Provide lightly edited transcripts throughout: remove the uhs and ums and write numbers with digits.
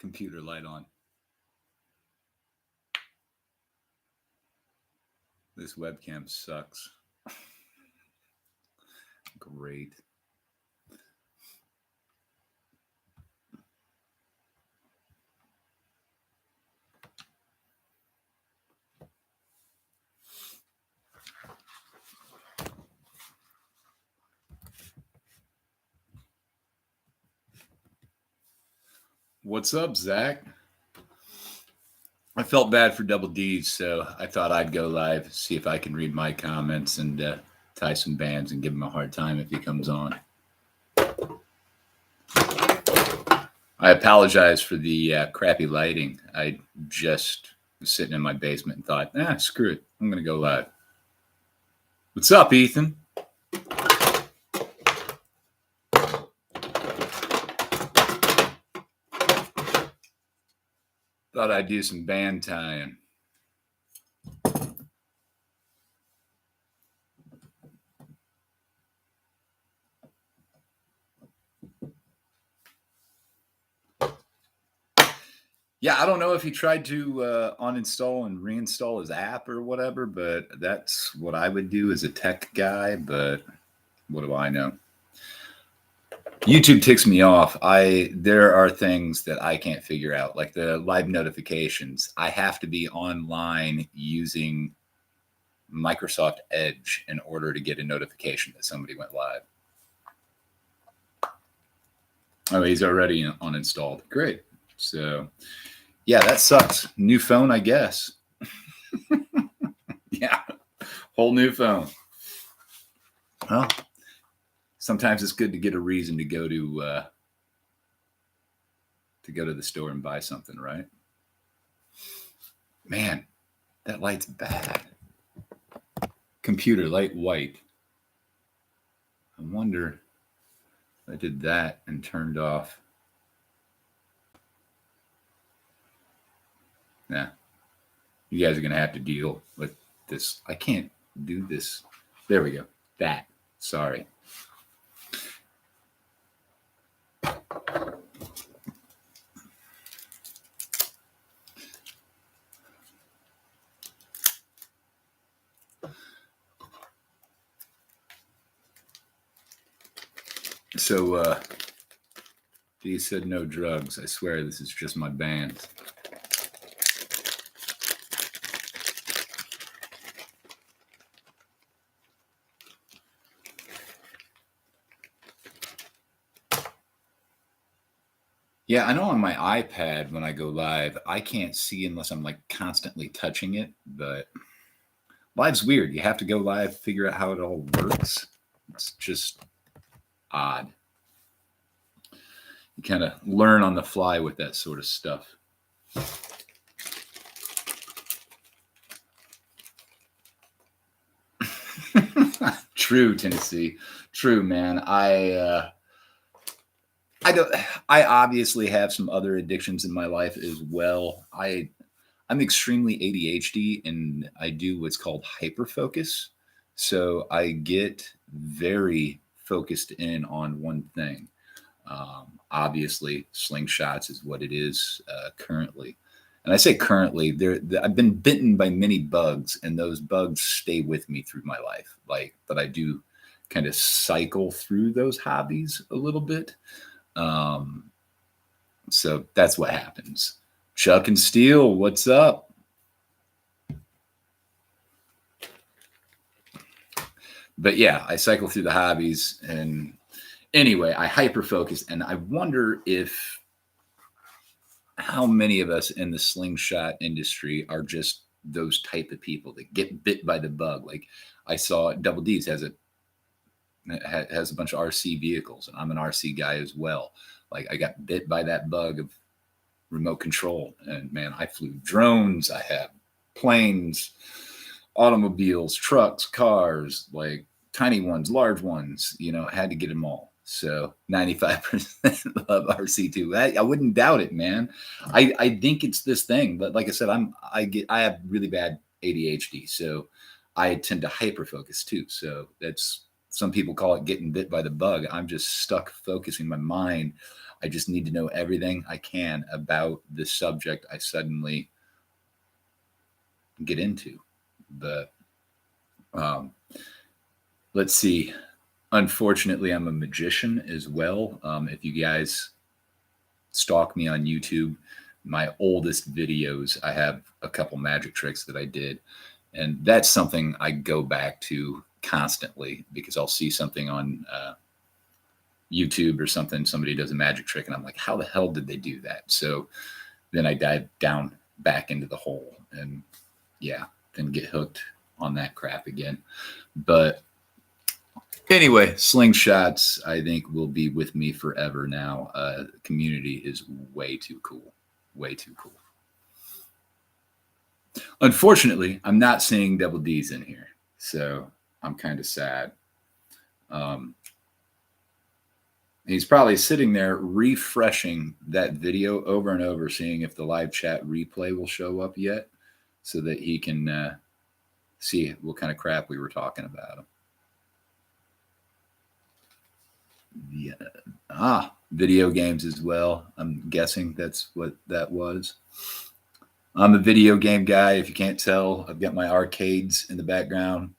computer light on. This webcam sucks. Great. What's up, Zach? I felt bad for Double Deez, so I thought I'd go live, see if I can read my comments and tie some bands and give him a hard time if he comes on. I apologize for the crappy lighting. I just was sitting in my basement and thought, screw it. I'm going to go live. What's up, Ethan? Thought I'd do some band tying. Yeah, I don't know if he tried to uninstall and reinstall his app or whatever, but that's what I would do as a tech guy. But what do I know? YouTube ticks me off. There are things that I can't figure out, like the live notifications. I have to be online using Microsoft Edge in order to get a notification that somebody went live. Oh, he's already uninstalled. Great. So, yeah, that sucks. New phone, I guess. Yeah, whole new phone. Well, sometimes it's good to get a reason to go to the store and buy something, right? Man, that light's bad. Computer light white. I wonder if I did that and turned off. Yeah, you guys are gonna have to deal with this. I can't do this. There we go. That. Sorry. So, Dee said no drugs. I swear this is just my band. Yeah, I know on my iPad when I go live, I can't see unless I'm like constantly touching it, but live's weird. You have to go live, figure out how it all works. It's just odd. You kind of learn on the fly with that sort of stuff. True, Tennessee. True, man. I obviously have some other addictions in my life as well. I'm extremely ADHD and I do what's called hyperfocus. So I get very focused in on one thing. Obviously, slingshots is what it is currently. And I say currently, I've been bitten by many bugs, and those bugs stay with me through my life. But I do kind of cycle through those hobbies a little bit. So that's what happens. Chuck and Steele, what's up? But yeah, I cycle through the hobbies, and anyway, I hyper focus, and I wonder how many of us in the slingshot industry are just those type of people that get bit by the bug. Like I saw Double Deez has a bunch of RC vehicles, and I'm an RC guy as well. Like I got bit by that bug of remote control, and man, I flew drones. I have planes, automobiles, trucks, cars, like tiny ones, large ones, I had to get them all. So 95% love RC2. I wouldn't doubt it, man. I think it's this thing, but like I said, I have really bad ADHD, so I tend to hyper focus too. So that's, some people call it getting bit by the bug. I'm just stuck focusing my mind. I just need to know everything I can about the subject I suddenly get into. But let's see. Unfortunately, I'm a magician as well. If you guys stalk me on YouTube, my oldest videos, I have a couple magic tricks that I did. And that's something I go back to constantly because I'll see something on YouTube or something, somebody does a magic trick, and I'm like, how the hell did they do that? So then I dive down back into the hole and yeah, then get hooked on that crap again. But anyway, slingshots, I think, will be with me forever now. Community is way too cool. Way too cool. Unfortunately, I'm not seeing Double Deez in here. So I'm kind of sad. He's probably sitting there refreshing that video over and over, seeing if the live chat replay will show up yet so that he can see what kind of crap we were talking about. Yeah. Video games as well. I'm guessing that's what that was. I'm a video game guy. If you can't tell, I've got my arcades in the background,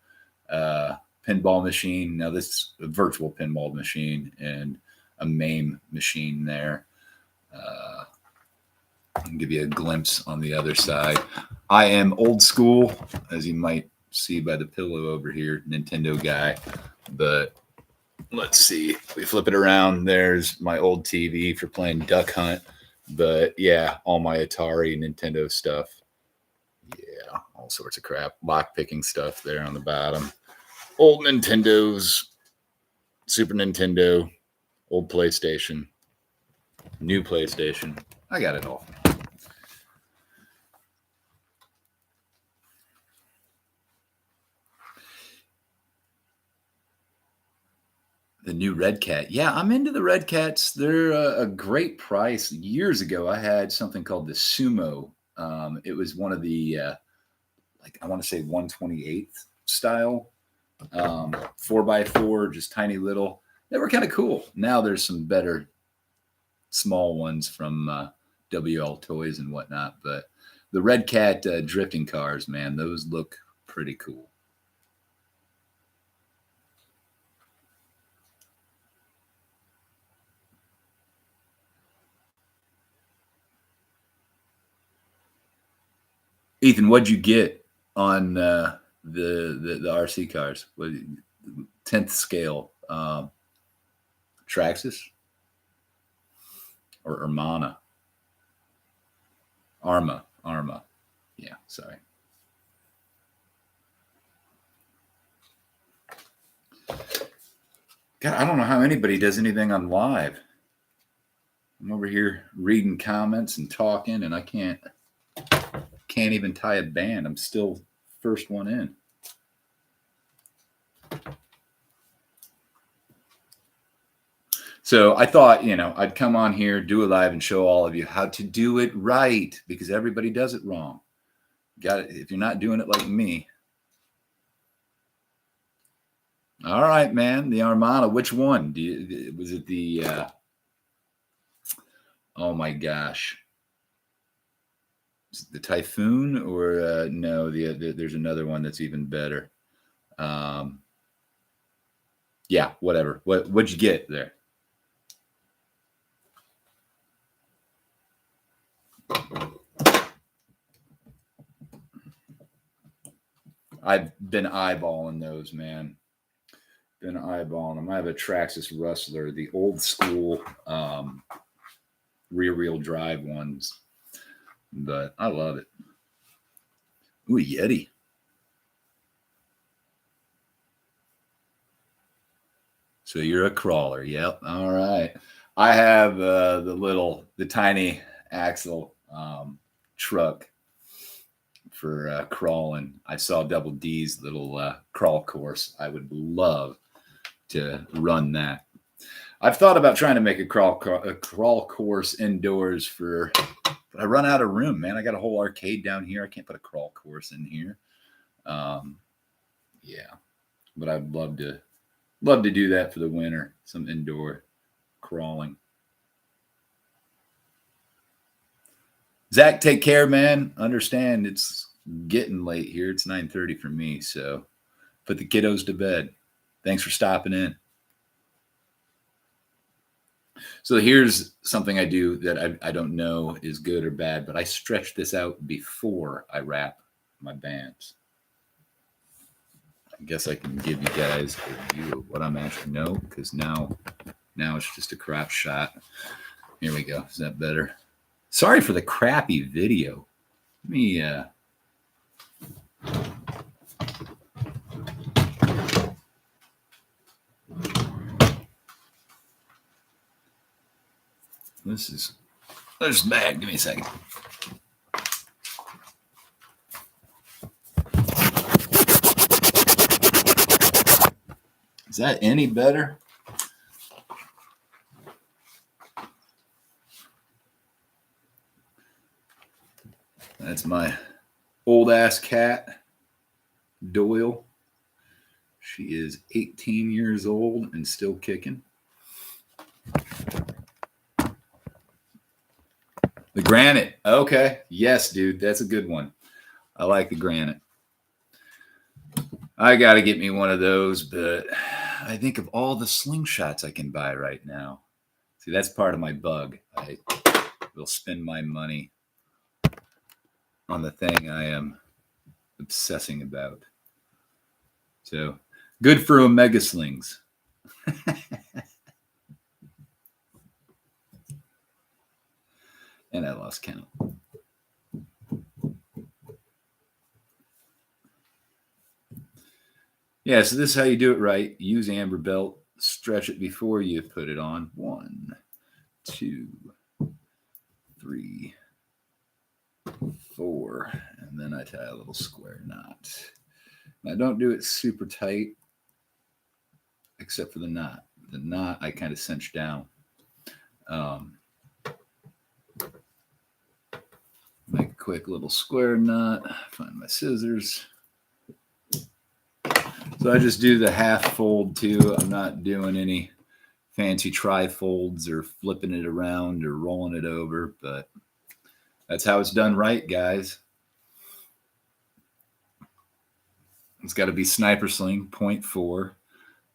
pinball machine. Now this is a virtual pinball machine and a MAME machine there. I'll give you a glimpse on the other side. I am old school, as you might see by the pillow over here, Nintendo guy. But let's see. If we flip it around, there's my old TV for playing Duck Hunt. But yeah, all my Atari, Nintendo stuff. Yeah, all sorts of crap. Lock picking stuff there on the bottom. Old Nintendos, Super Nintendo, old PlayStation, new PlayStation. I got it all. The new Red Cat. Yeah, I'm into the Red Cats. They're a great price. Years ago, I had something called the Sumo. It was one of the, like, I want to say 128th style, 4x4, just tiny little. They were kind of cool. Now there's some better small ones from WL Toys and whatnot. But the Red Cat drifting cars, man, those look pretty cool. Ethan, what'd you get on the RC cars? What 10th scale? Traxxas or Armana? Arma. Yeah, sorry. God, I don't know how anybody does anything on live. I'm over here reading comments and talking, and I can't even tie a band. I'm still first one in. So I thought, I'd come on here, do a live, and show all of you how to do it right, because everybody does it wrong. Got it? If you're not doing it like me. All right, man. The Armada. Which one? Was it the? Oh my gosh. The Typhoon, or no? There's another one that's even better. Yeah, whatever. What'd you get there? I've been eyeballing those, man. Been eyeballing them. I have a Traxxas Rustler, the old school rear-wheel drive ones, but I love it. Ooh, Yeti. So you're a crawler. Yep. All right. I have the tiny axle truck for crawling. I saw Double Deez little crawl course. I would love to run that. I've thought about trying to make a crawl course indoors but I run out of room, man. I got a whole arcade down here. I can't put a crawl course in here. Yeah, but I'd love to do that for the winter. Some indoor crawling. Zach, take care, man. Understand it's getting late here. It's 9:30 for me, so put the kiddos to bed. Thanks for stopping in. So here's something I do that I don't know is good or bad, but I stretch this out before I wrap my bands. I guess I can give you guys a view of what I'm actually because now it's just a crap shot. Here we go. Is that better? Sorry for the crappy video. Let me There's bad. Give me a second. Is that any better? That's my old ass cat, Doyle. She is 18 years old and still kicking. The granite. Okay. Yes, dude. That's a good one. I like the granite. I got to get me one of those, but I think of all the slingshots I can buy right now. See, that's part of my bug. I will spend my money on the thing I am obsessing about. So good for Omega Slings. And I lost count. Yeah, so this is how you do it right. Use amber belt, stretch it before you put it on. 1, 2, 3, 4, and then I tie a little square knot. Now don't do it super tight, except for the knot. The knot I kind of cinch down. Make a quick little square knot. Find my scissors. So I just do the half fold too. I'm not doing any fancy tri-folds or flipping it around or rolling it over, but that's how it's done right, guys. It's got to be sniper sling 0.4.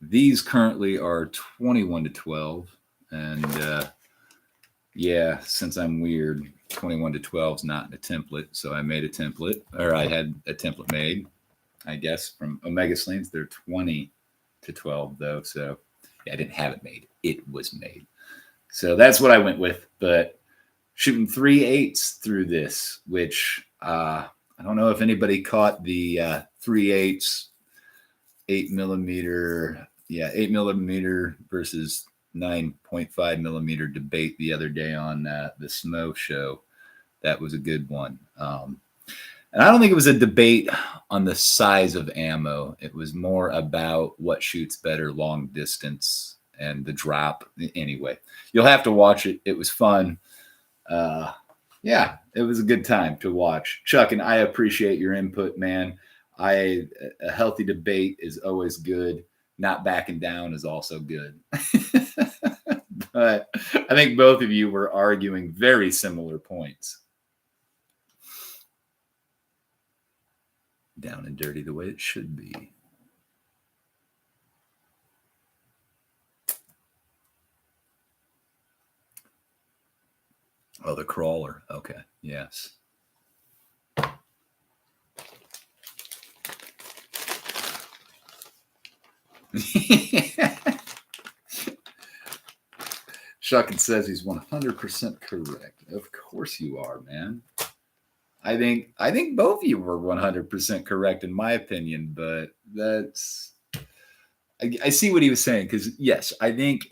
These currently are 21 to 12. And yeah, since I'm weird, 21 to 12 is not in a template. So I made a template, or I had a template made, I guess, from Omega Slings. They're 20 to 12 though. So yeah, I didn't have it made. It was made. So that's what I went with. But shooting 3/8 through this, which I don't know if anybody caught the 3/8 8 millimeter. Yeah, 8 millimeter versus 9.5 millimeter debate the other day on the Smo show. That was a good one. And I don't think it was a debate on the size of ammo. It was more about what shoots better long distance and the drop. Anyway, you'll have to watch it. It was fun. Yeah, it was a good time to watch. Chuck, and I appreciate your input, man. A healthy debate is always good. Not backing down is also good. But I think both of you were arguing very similar points. Down and dirty the way it should be. Oh, the crawler. Okay. Yes. Shuckin says he's 100% correct. Of course you are, man. I think both of you were 100% correct in my opinion, but that's I see what he was saying because yes, I think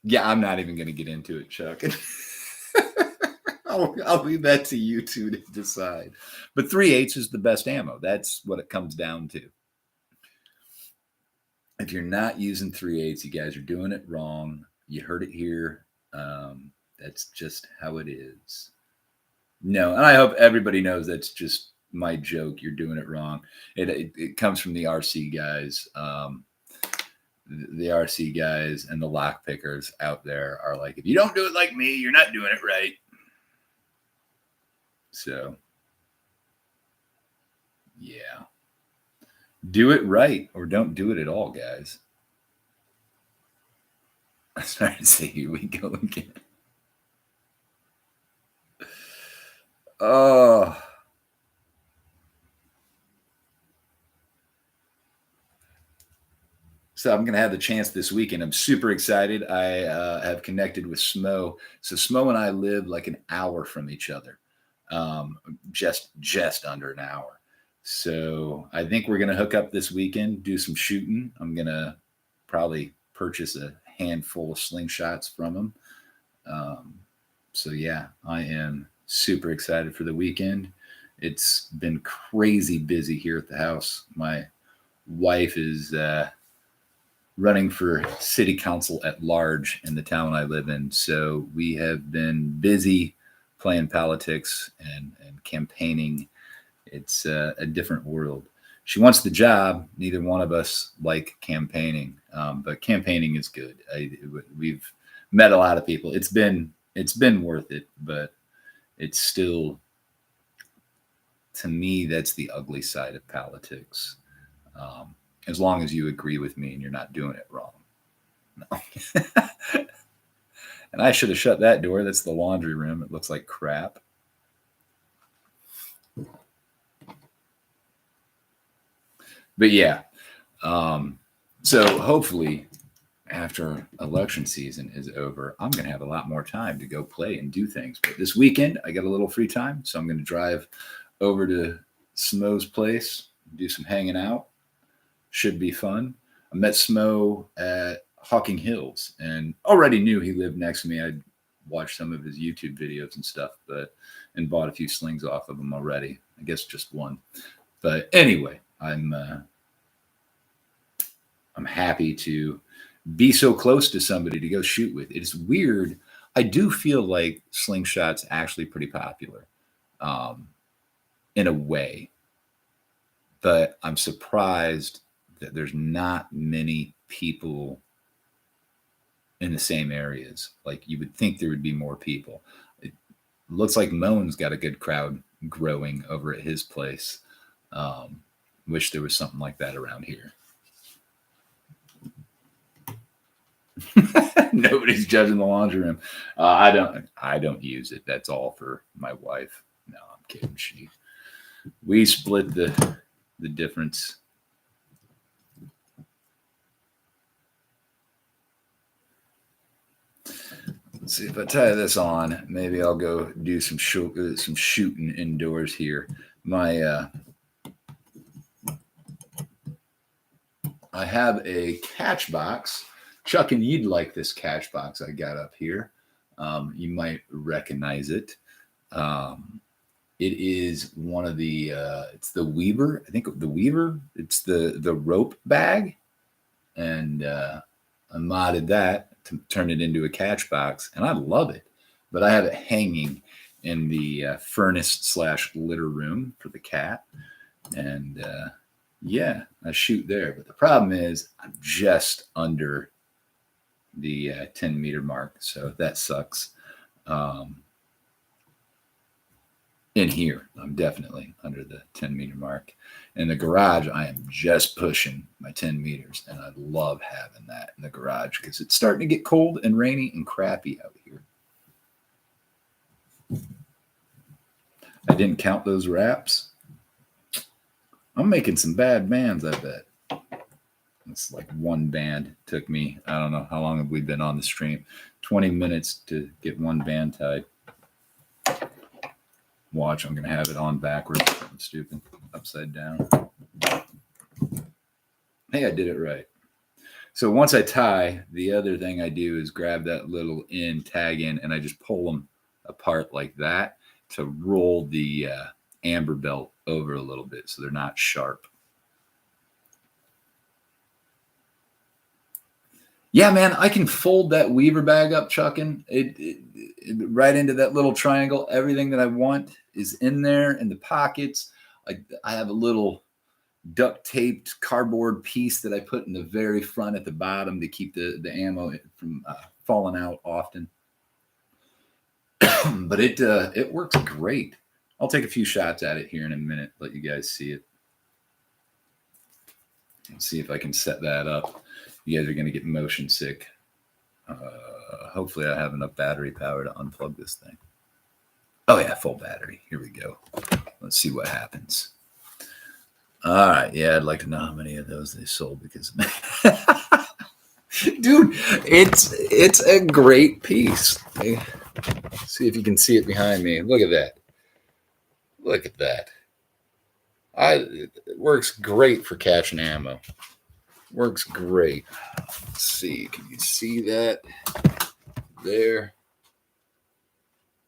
yeah, I'm not even going to get into it, Chuck. I'll leave that to you two to decide. But 3/8 is the best ammo. That's what it comes down to. If you're not using 3/8, you guys are doing it wrong. You heard it here. That's just how it is. No, and I hope everybody knows that's just my joke. You're doing it wrong. It comes from the RC guys. the RC guys and the lock pickers out there are like, if you don't do it like me, you're not doing it right. So, yeah. Do it right or don't do it at all, guys. I started to say, here we go again. Oh. So I'm going to have the chance this weekend. I'm super excited. I have connected with Smo. So Smo and I live like an hour from each other, just under an hour. So I think we're going to hook up this weekend, do some shooting. I'm going to probably purchase a handful of slingshots from him. So yeah, I am super excited for the weekend. It's been crazy busy here at the house. My wife is running for city council at large in the town I live in. So we have been busy playing politics and campaigning. It's a different world. She wants the job. Neither one of us like campaigning, but campaigning is good. We've met a lot of people. It's been worth it, but it's still, to me, that's the ugly side of politics. As long as you agree with me and you're not doing it wrong. No. And I should have shut that door. That's the laundry room. It looks like crap. But yeah. So hopefully after election season is over, I'm going to have a lot more time to go play and do things. But this weekend, I got a little free time. So I'm going to drive over to Smo's place, do some hanging out. Should be fun. I met Smo at Hawking Hills and already knew he lived next to me. I'd watched some of his YouTube videos and stuff, and bought a few slings off of him already. I guess just one. But anyway, I'm happy to be so close to somebody to go shoot with. It's weird. I do feel like slingshot's actually pretty popular, in a way. But I'm surprised that there's not many people in the same areas. Like you would think there would be more people. It looks like Moan's got a good crowd growing over at his place. Wish there was something like that around here. Nobody's judging the laundry room. I don't use it. That's all for my wife. No, I'm kidding. We split the difference. Let's see if I tie this on. Maybe I'll go do some shooting indoors here. I have a catch box. Chuck, and you'd like this catch box I got up here. You might recognize it. It is one of the. It's the Weaver. I think the Weaver. It's the rope bag, and I modded that to turn it into a catch box, and I love it. But I have it hanging in the furnace/litter room for the cat, and yeah, I shoot there. But the problem is I'm just under the 10-meter mark, so that sucks. In here, I'm definitely under the 10-meter mark. In the garage, I am just pushing my 10 meters, and I love having that in the garage because it's starting to get cold and rainy and crappy out here. I didn't count those wraps. I'm making some bad bands, I bet. It's like one band. Took me, I don't know how long have we been on the stream, 20 minutes to get one band tied. Watch, I'm going to have it on backwards. I'm stupid. Upside down. Hey, I did it right. So once I tie, the other thing I do is grab that little tag in, and I just pull them apart like that to roll the amber belt over a little bit so they're not sharp. Yeah, man, I can fold that Weaver bag up, Chuckin', it right into that little triangle. Everything that I want is in there in the pockets. I have a little duct taped cardboard piece that I put in the very front at the bottom to keep the ammo from falling out often. But it works great. I'll take a few shots at it here in a minute, let you guys see it. Let's see if I can set that up. You guys are going to get motion sick. Hopefully I have enough battery power to unplug this thing. Oh yeah, full battery. Here we go. Let's see what happens. All right. Yeah, I'd like to know how many of those they sold because dude, it's a great piece. See if you can see it behind me. Look at that. Look at that. It works great for catching ammo. Works great. Let's see. Can you see that? There.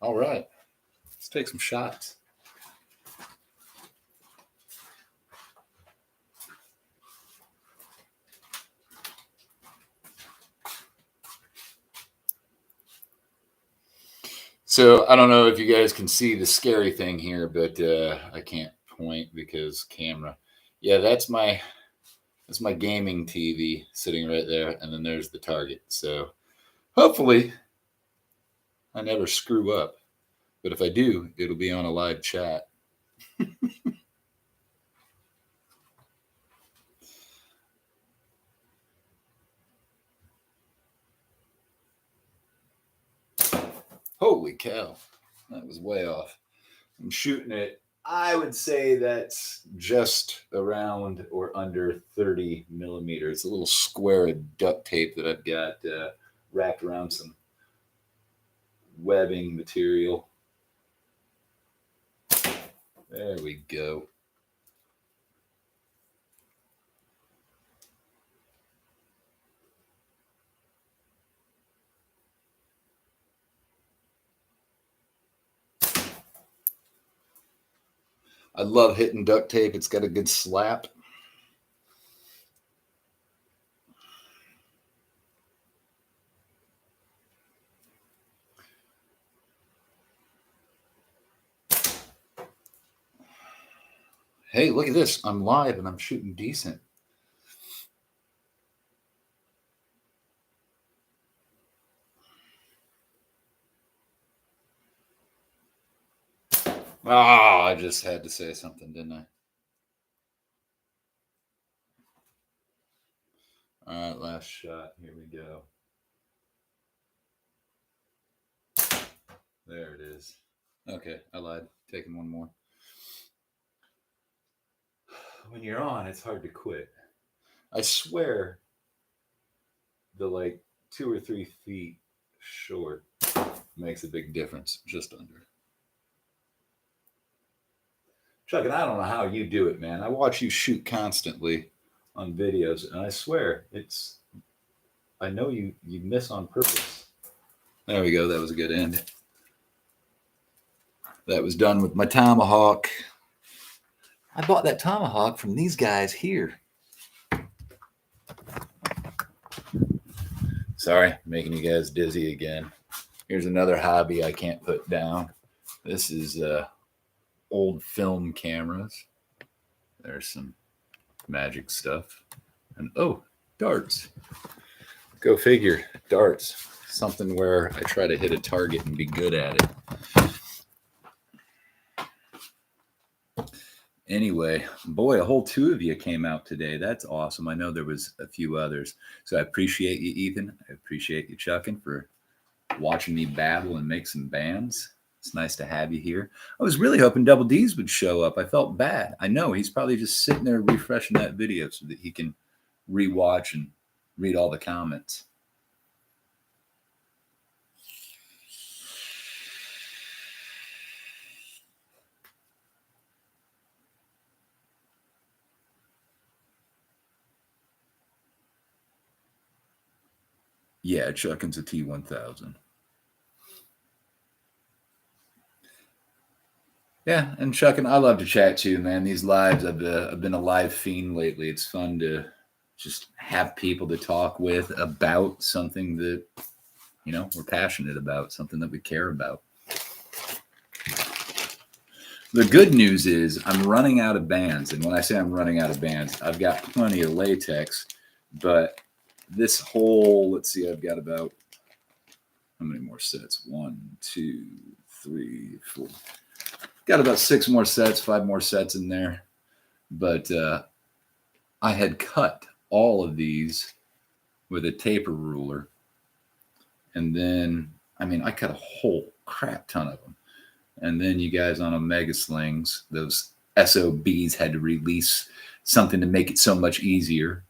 All right. Let's take some shots. So I don't know if you guys can see the scary thing here, but I can't point because camera. Yeah, that's my gaming TV sitting right there, and then there's the target. So hopefully I never screw up, but if I do, it'll be on a live chat. Holy cow, that was way off. I'm shooting it. I would say that's just around or under 30 millimeters. A little square of duct tape that I've got wrapped around some webbing material. There we go. I love hitting duct tape. It's got a good slap. Hey, look at this. I'm live and I'm shooting decent. Ah, I just had to say something, didn't I? All right, last shot. Here we go. There it is. Okay, I lied. Taking one more. When you're on, it's hard to quit. I swear the like 2 or 3 feet short makes a big difference. Just under. Chuck, and I don't know how you do it, man. I watch you shoot constantly on videos, and I swear I know you miss on purpose. There we go. That was a good end. That was done with my tomahawk. I bought that tomahawk from these guys here. Sorry, making you guys dizzy again. Here's another hobby I can't put down. This is old film cameras. There's some magic stuff. And oh, darts. Go figure, darts. Something where I try to hit a target and be good at it. Anyway, boy, a whole 2 of you came out today. That's awesome. I know there was a few others. So I appreciate you, Ethan. I appreciate you, Chuckin, for watching me babble and make some bands. It's nice to have you here. I was really hoping Double Deez would show up. I felt bad. I know he's probably just sitting there refreshing that video so that he can rewatch and read all the comments. Yeah, Chuckin's a T1000. Yeah, and Chuckin, I love to chat too, man. These lives, I've been a live fiend lately. It's fun to just have people to talk with about something that, we're passionate about, something that we care about. The good news is I'm running out of bands. And when I say I'm running out of bands, I've got plenty of latex, but this whole, let's see, I've got about, how many more sets? 1, 2, 3, 4. Got about 6 more sets, 5 more sets in there. But I had cut all of these with a taper ruler. And then, I mean, I cut a whole crap ton of them. And then you guys on Omega Slings, those SOBs had to release something to make it so much easier.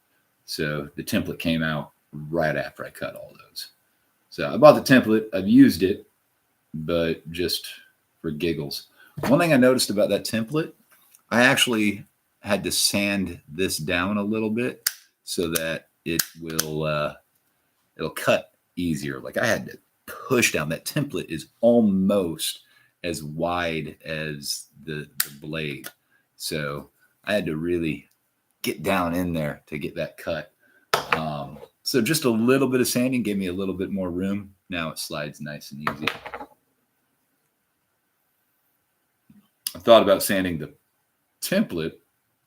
So the template came out right after I cut all those. So I bought the template. I've used it, but just for giggles. One thing I noticed about that template, I actually had to sand this down a little bit so that it will it'll cut easier. Like I had to push down. That template is almost as wide as the blade. So I had to really get down in there to get that cut. So just a little bit of sanding gave me a little bit more room. Now it slides nice and easy. I thought about sanding the template,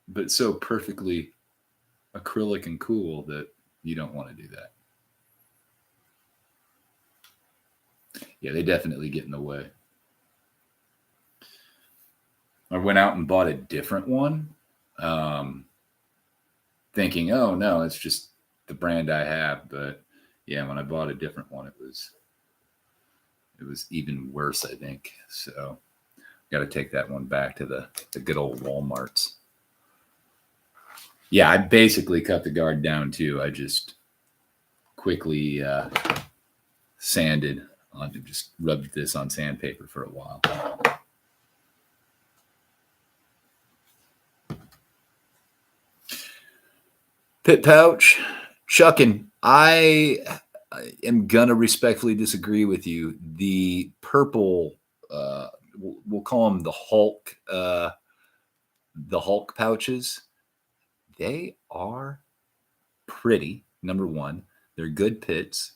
but it's so perfectly acrylic and cool that you don't want to do that. Yeah, they definitely get in the way. I went out and bought a different one, thinking, oh no, it's just the brand I have. But yeah, when I bought a different one, it was even worse, I think. So got to take that one back to the good old Walmarts. Yeah, I basically cut the guard down too. I just quickly sanded on, just rubbed this on sandpaper for a while. Pit pouch, Chuckin', I am gonna respectfully disagree with you. The purple, we'll call them the Hulk pouches. They are pretty. Number one, they're good pits,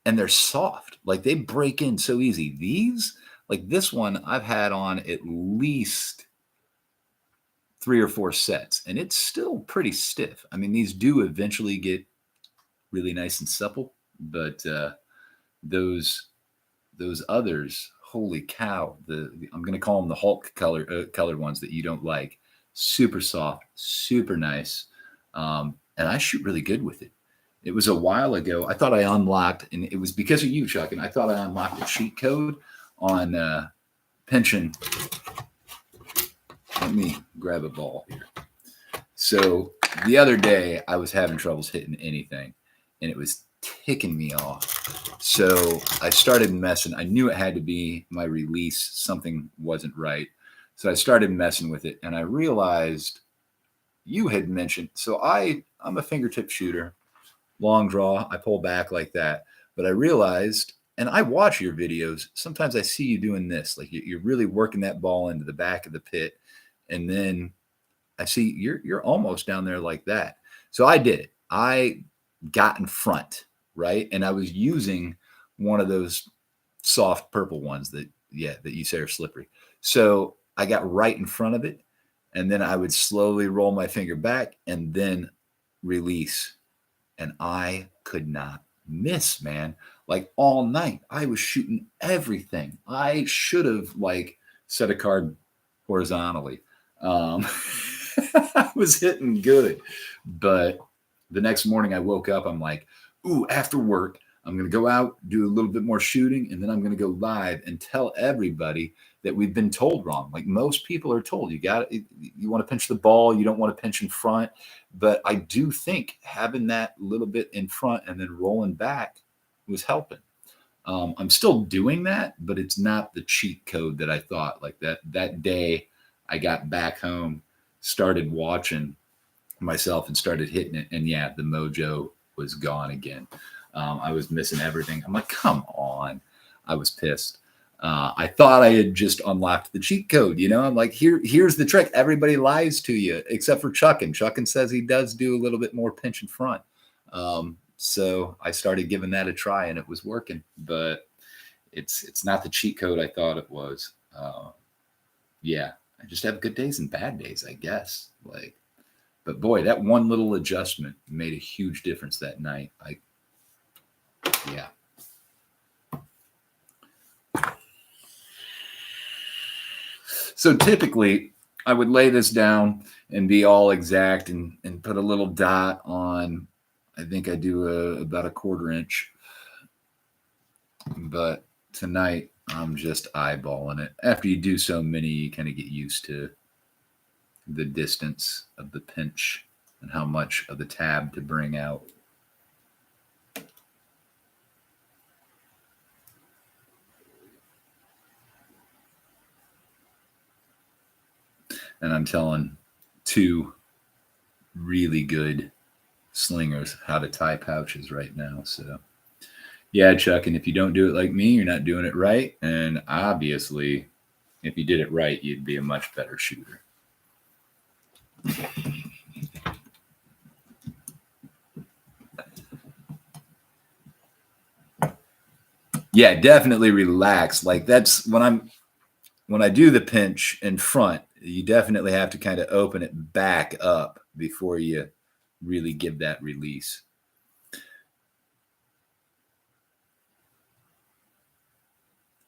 and they're soft. Like they break in so easy. These, like this one, I've had on at least 3 or 4 sets, and it's still pretty stiff. I mean, these do eventually get really nice and supple, but those others, holy cow! I'm going to call them the Hulk colored ones that you don't like. Super soft, super nice, and I shoot really good with it. It was a while ago. I thought I unlocked, and it was because of you, Chuck. And I thought I unlocked a cheat code on pension. Let me grab a ball here. So the other day, I was having troubles hitting anything, and it was ticking me off. So I started messing. I knew it had to be my release. Something wasn't right. So I started messing with it, and I realized you had mentioned. So I'm a fingertip shooter, long draw. I pull back like that. But I realized, and I watch your videos. Sometimes I see you doing this, like you're really working that ball into the back of the pit, and then I see you're almost down there like that. So I did it. I got in front, right? And I was using one of those soft purple ones that you say are slippery. So I got right in front of it, and then I would slowly roll my finger back and then release. And I could not miss, man. Like all night, I was shooting everything. I should have like set a card horizontally. I was hitting good, but the next morning I woke up. I'm like, ooh, after work, I'm going to go out, do a little bit more shooting, and then I'm going to go live and tell everybody that we've been told wrong. Like most people are told, you want to pinch the ball, you don't want to pinch in front. But I do think having that little bit in front and then rolling back was helping. I'm still doing that, but it's not the cheat code that I thought. Like that day I got back home, started watching myself and started hitting it. And yeah, the mojo was gone again. I was missing everything. I'm like, come on. I was pissed. I thought I had just unlocked the cheat code. I'm like, here's the trick. Everybody lies to you except for Chuckin'. Chuckin' says he does do a little bit more pinch in front. So I started giving that a try, and it was working. But it's not the cheat code I thought it was. yeah, I just have good days and bad days, I guess. Like, but boy, that one little adjustment made a huge difference that night. Yeah. So typically, I would lay this down and be all exact and put a little dot on. I think I do about a 1/4 inch, but tonight I'm just eyeballing it. After you do so many, you kind of get used to the distance of the pinch and how much of the tab to bring out. And I'm telling 2 really good slingers how to tie pouches right now. So, yeah, Chuck. And if you don't do it like me, you're not doing it right. And obviously, if you did it right, you'd be a much better shooter. Yeah, definitely relax. Like that's when I do the pinch in front, you definitely have to kind of open it back up before you really give that release.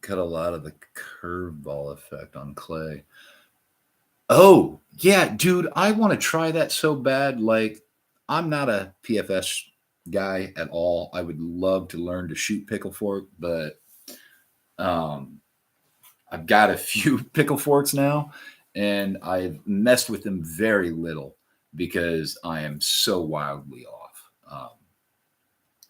Cut a lot of the curveball effect on clay. Oh, yeah, dude, I want to try that so bad. Like, I'm not a PFS guy at all. I would love to learn to shoot pickle fork, but um, I've got a few pickle forks now, and I've messed with them very little because I am so wildly off.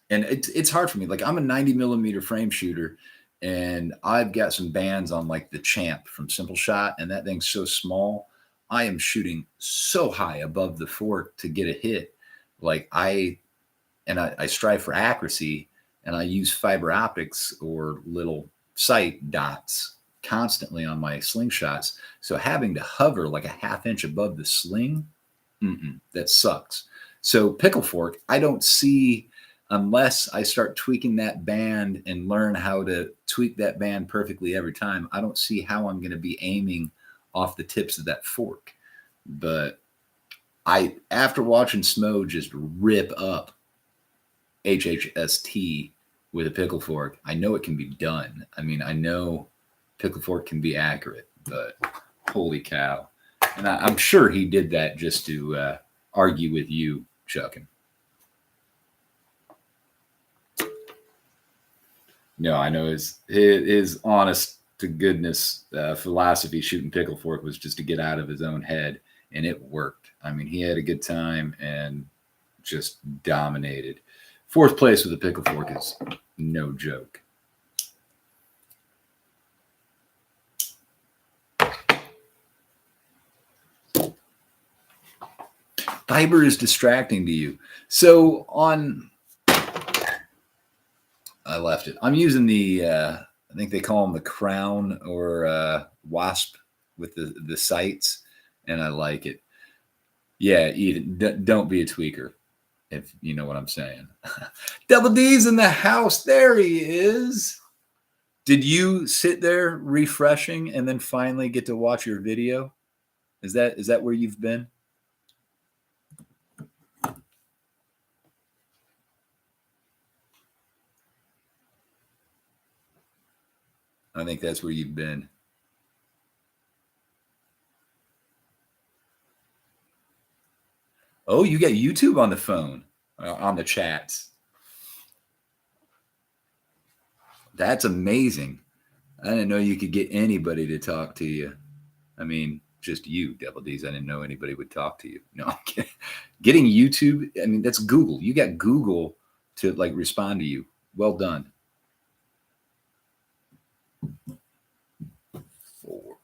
And it's hard for me. Like I'm a 90 millimeter frame shooter, and I've got some bands on like the Champ from Simple Shot, and that thing's so small. I am shooting so high above the fork to get a hit. Like I strive for accuracy, and I use fiber optics or little sight dots constantly on my slingshots. So having to hover like a half inch above the sling, that sucks. So pickle fork, I don't see unless I start tweaking that band and learn how to tweak that band perfectly every time. I don't see how I'm going to be aiming off the tips of that fork. But after watching Smo just rip up HHST with a pickle fork, I know it can be done. I mean, I know pickle fork can be accurate, but holy cow. And I'm sure he did that just to argue with you, Chuckin. No, I know his honest to goodness philosophy shooting pickle fork was just to get out of his own head, and it worked. I mean, he had a good time and just dominated. 4th place with a pickle fork is no joke. Fiber is distracting to you. So I left it. I'm using the I think they call them the Crown or Wasp with the sights, and I like it. Yeah, eat it. Don't be a tweaker, if you know what I'm saying. Double Deez in the house. There he is. Did you sit there refreshing and then finally get to watch your video? Is that where you've been? I think that's where you've been. Oh, you got YouTube on the phone, on the chats. That's amazing. I didn't know you could get anybody to talk to you. I mean, just you, Double Deez. I didn't know anybody would talk to you. No, I'm kidding. Getting YouTube, I mean, that's Google. You got Google to like respond to you. Well done. 4.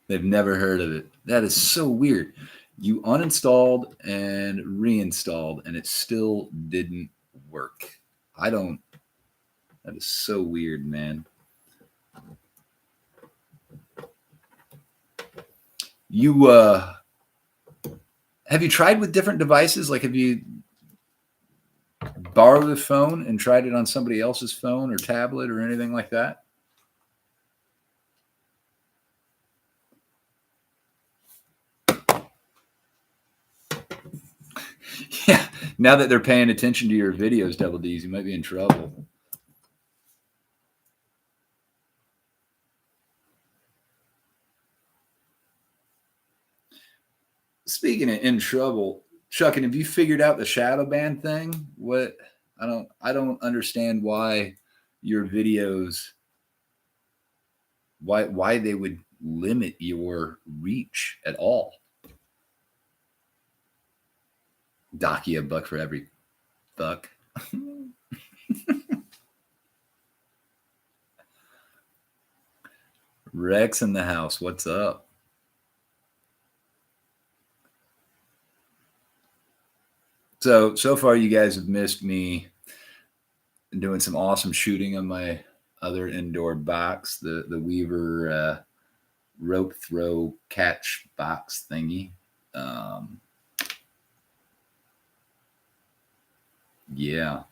They've never heard of it. That is so weird. You uninstalled and reinstalled, and it still didn't work. That is so weird, man. You have you tried with different devices? Like, have you borrowed a phone and tried it on somebody else's phone or tablet or anything like that? Now that they're paying attention to your videos, Double D's, you might be in trouble. Speaking of in trouble, Chuck, and have you figured out the shadow ban thing? What I don't understand why your videos why they would limit your reach at all. Dock you a buck for every buck. Rex in the house. What's up? So far you guys have missed me doing some awesome shooting on my other indoor box, the Weaver rope throw catch box thingy. Yeah,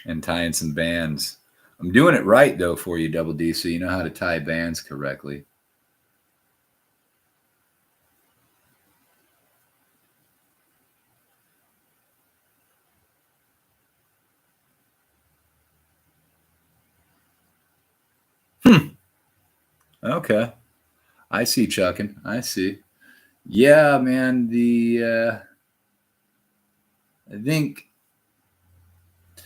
and tying some bands. I'm doing it right though for you, Double D, so you know how to tie bands correctly. Okay, I see, Chuckin. I see. Yeah, man. I think, I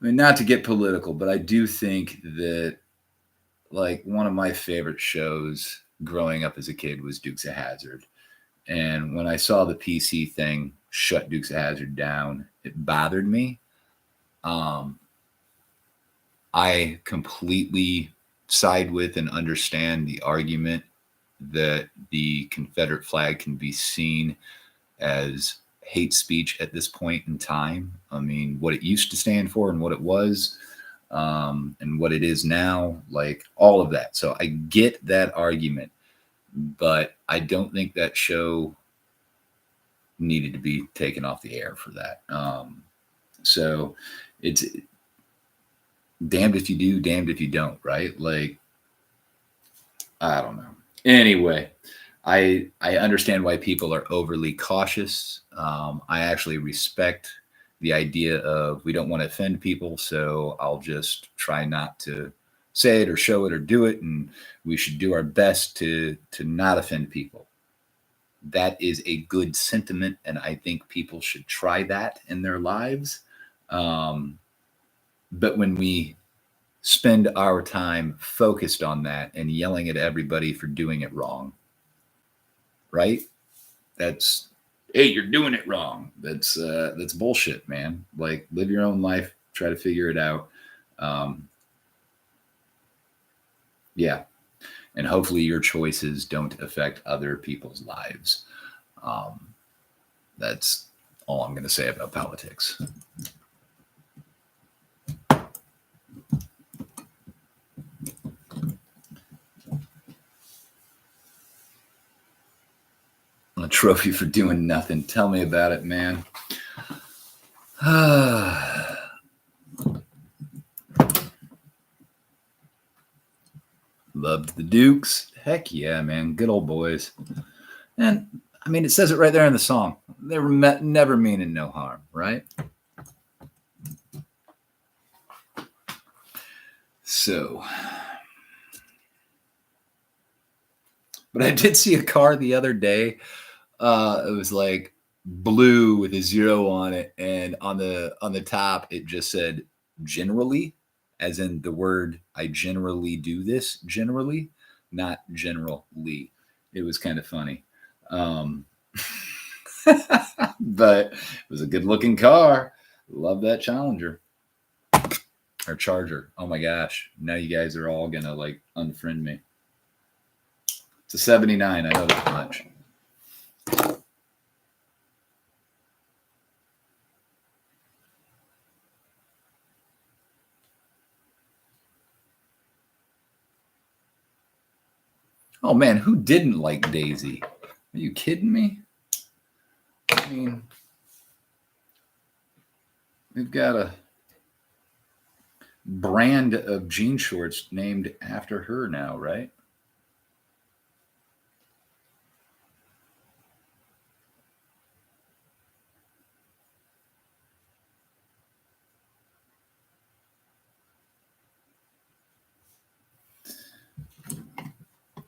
mean, not to get political, but I do think that like one of my favorite shows growing up as a kid was Dukes of Hazzard. And when I saw the PC thing shut Dukes of Hazzard down, it bothered me. Um, I completely side with and understand the argument that the Confederate flag can be seen as hate speech at this point in time. I mean, what it used to stand for and what it was, and what it is now, like all of that. So I get that argument, but I don't think that show needed to be taken off the air for that. So it's damned if you do, damned if you don't, right? Like, I don't know. Anyway, I understand why people are overly cautious. I actually respect the idea of we don't want to offend people, so I'll just try not to say it or show it or do it, and we should do our best to not offend people. That is a good sentiment, and I think people should try that in their lives. Um, but when we spend our time focused on that and yelling at everybody for doing it wrong, right? That's, hey, you're doing it wrong. That's bullshit, man. Like, live your own life, try to figure it out. Um, yeah, and hopefully your choices don't affect other people's lives. Um, that's all I'm going to say about politics. A trophy for doing nothing. Tell me about it, man. Loved the Dukes. Heck yeah, man. Good old boys. And I mean, it says it right there in the song. They were never meaning no harm, right? So, but I did see a car the other day. It was like blue with a zero on it, and on the top it just said generally, as in the word I generally do this generally, not General Lee. It was kind of funny. Um, but it was a good looking car. Love that Challenger or Charger. Oh my gosh. Now you guys are all gonna like unfriend me. It's a 79. I know that much. Oh man, who didn't like Daisy? Are you kidding me? I mean, we've got a brand of jean shorts named after her now, right?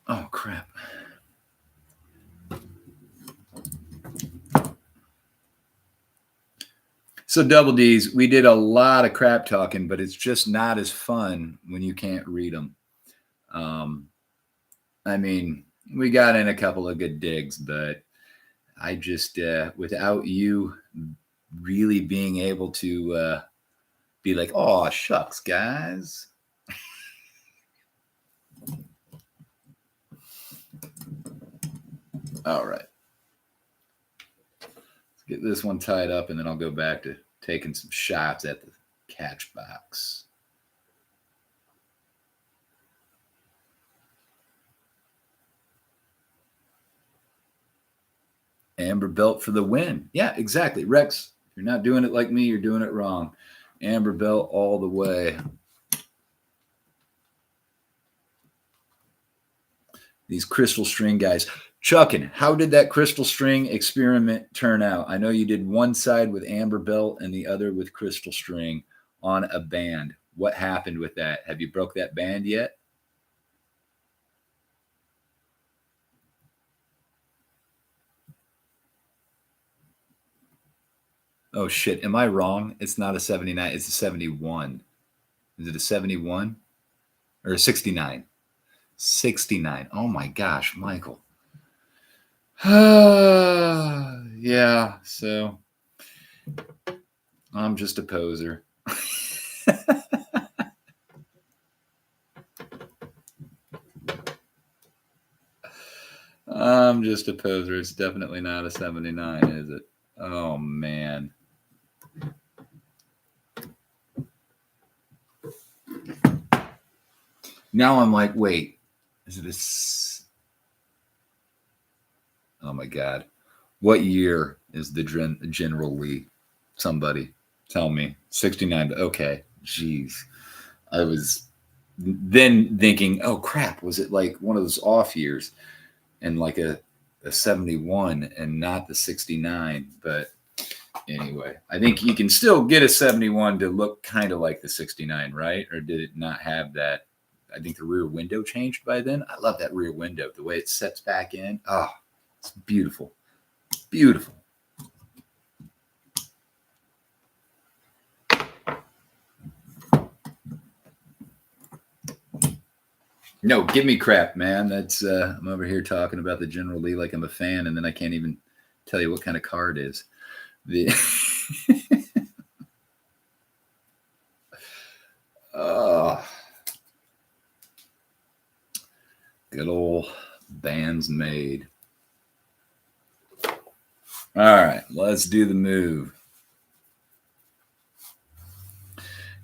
Oh, crap. So Double D's, we did a lot of crap talking, but it's just not as fun when you can't read them. I mean, we got in a couple of good digs, but I just, without you really being able to be like, oh, shucks, guys. All right. Let's get this one tied up, and then I'll go back to taking some shots at the catch box. Amber belt for the win. Yeah, exactly. Rex, if you're not doing it like me, you're doing it wrong. Amber belt all the way. These crystal string guys. Chuckin, how did that crystal string experiment turn out? I know you did one side with amber belt and the other with crystal string on a band. What happened with that? Have you broke that band yet? Oh shit, am I wrong? It's not a 79, it's a 71. Is it a 71 or a 69? 69. Oh my gosh, Michael. Yeah, so I'm just a poser. I'm just a poser. It's definitely not a 79, is it? Oh, man. Now I'm like, wait, is it a. Oh, my God. What year is the General Lee? Somebody tell me. 69. Okay. Jeez. I was then thinking, oh, crap. Was it like one of those off years and like a 71 and not the 69? But anyway, I think you can still get a 71 to look kind of like the 69, right? Or did it not have that? I think the rear window changed by then. I love that rear window, the way it sets back in. Oh, it's beautiful. Beautiful. No, give me crap, man. That's I'm over here talking about the General Lee like I'm a fan, and then I can't even tell you what kind of car it is. The good old bands made. All right, let's do the move.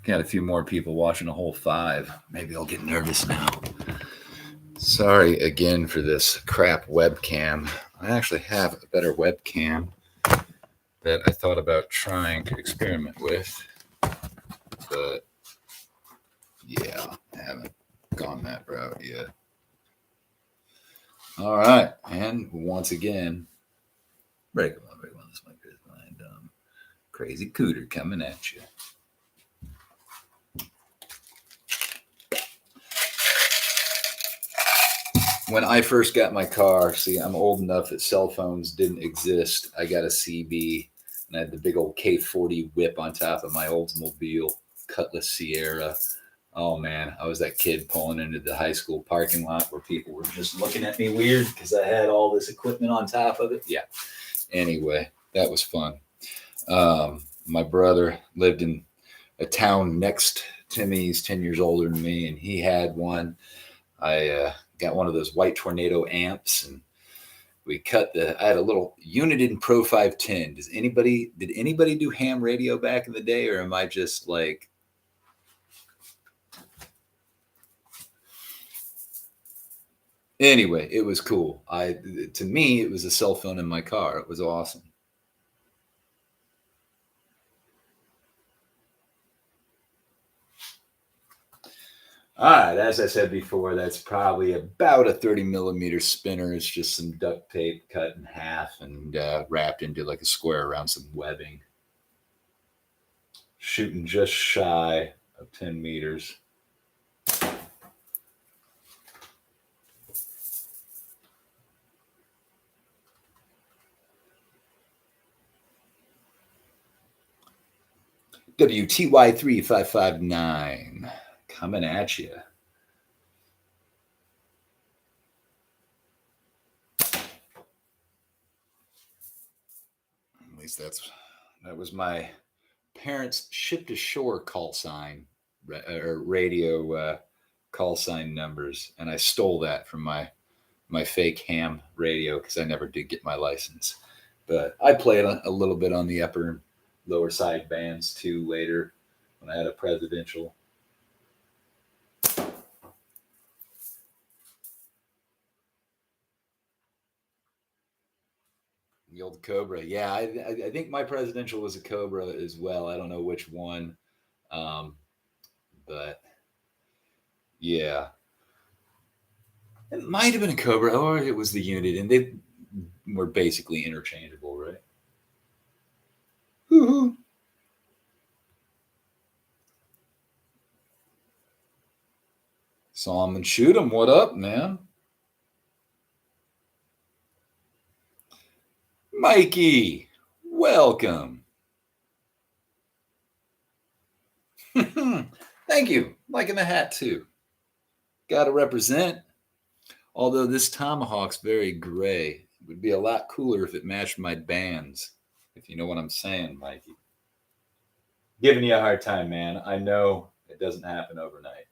Got a few more people watching a whole 5. Maybe I'll get nervous now. Sorry again for this crap webcam. I actually have a better webcam that I thought about trying to experiment with. But yeah, I haven't gone that route yet. All right. And once again, break one. This might be my dumb crazy cooter coming at you. When I first got my car, see, I'm old enough that cell phones didn't exist. I got a CB and I had the big old K40 whip on top of my Oldsmobile Cutlass Sierra. Oh man, I was that kid pulling into the high school parking lot where people were just looking at me weird because I had all this equipment on top of it. Yeah. Anyway, that was fun. My brother lived in a town next to me. He's 10 years older than me, and he had one. I got one of those white tornado amps, and we I had a little Uniden Pro 510. Did anybody do ham radio back in the day, or am I just like, anyway, it was cool. To me, it was a cell phone in my car. It was awesome. All right, as I said before, that's probably about a 30 millimeter spinner. It's just some duct tape cut in half and wrapped into like a square around some webbing. Shooting just shy of 10 meters. WTY3559 coming at you. At least that was my parents' ship to shore call sign or radio call sign numbers, and I stole that from my fake ham radio because I never did get my license. But I played a little bit on the upper and lower side bands too later when I had a presidential. The old Cobra. Yeah, I think my presidential was a Cobra as well. I don't know which one. Um, but yeah, it might have been a Cobra or it was the Unit, and they were basically interchangeable, right? Woo-hoo. Saw him and shoot him. What up, man? Mikey, welcome. Thank you. Liking the hat too. Got to represent. Although this tomahawk's very gray, it would be a lot cooler if it matched my bands. If you know what I'm saying, Mikey. Giving you a hard time, man. I know it doesn't happen overnight.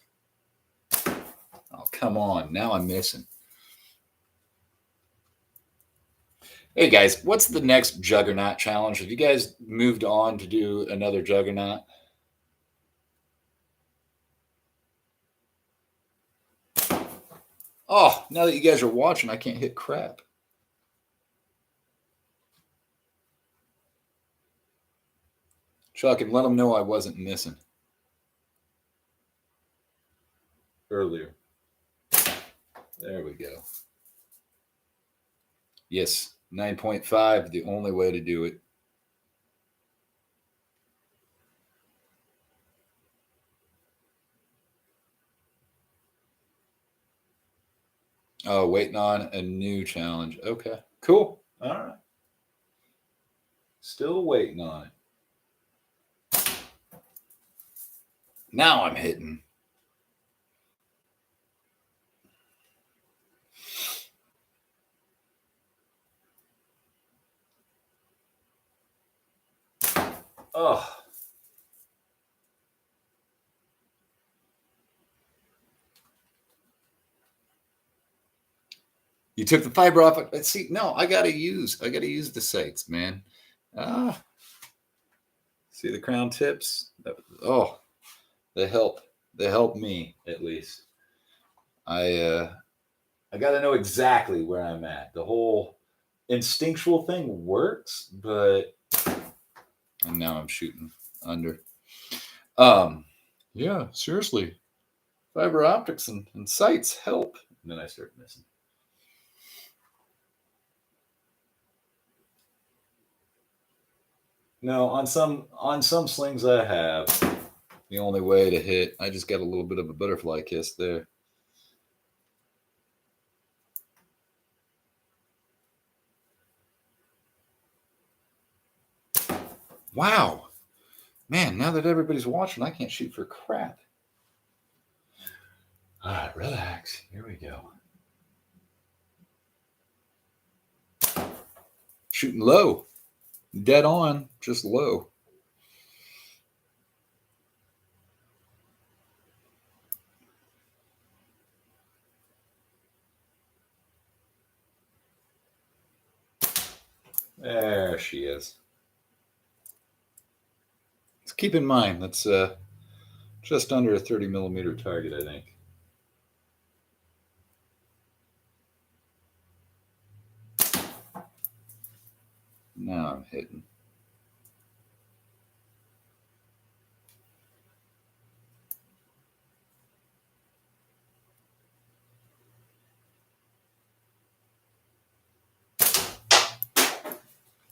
Oh, come on. Now I'm missing. Hey, guys, what's the next Juggernaut challenge? Have you guys moved on to do another Juggernaut? Oh, now that you guys are watching, I can't hit crap. Chuck, and let them know I wasn't missing earlier. There we go. Yes, 9.5, the only way to do it. Oh, waiting on a new challenge. Okay, cool. All right. Still waiting on it. Now I'm hitting. Oh. You took the fiber off. Let's see. No, I gotta use the sights, man. Ah. See the crown tips? Oh, they help. They help me at least. I got to know exactly where I'm at. The whole instinctual thing works, but and now I'm shooting under. Yeah, seriously. Fiber optics and sights help. And then I start missing. No, on some slings I have. The only way to hit, I just got a little bit of a butterfly kiss there. Wow. Man, now that everybody's watching, I can't shoot for crap. All right, relax. Here we go. Shooting low. Dead on, just low. There she is. Let's keep in mind, that's just under a 30 millimeter target, I think. Now I'm hitting.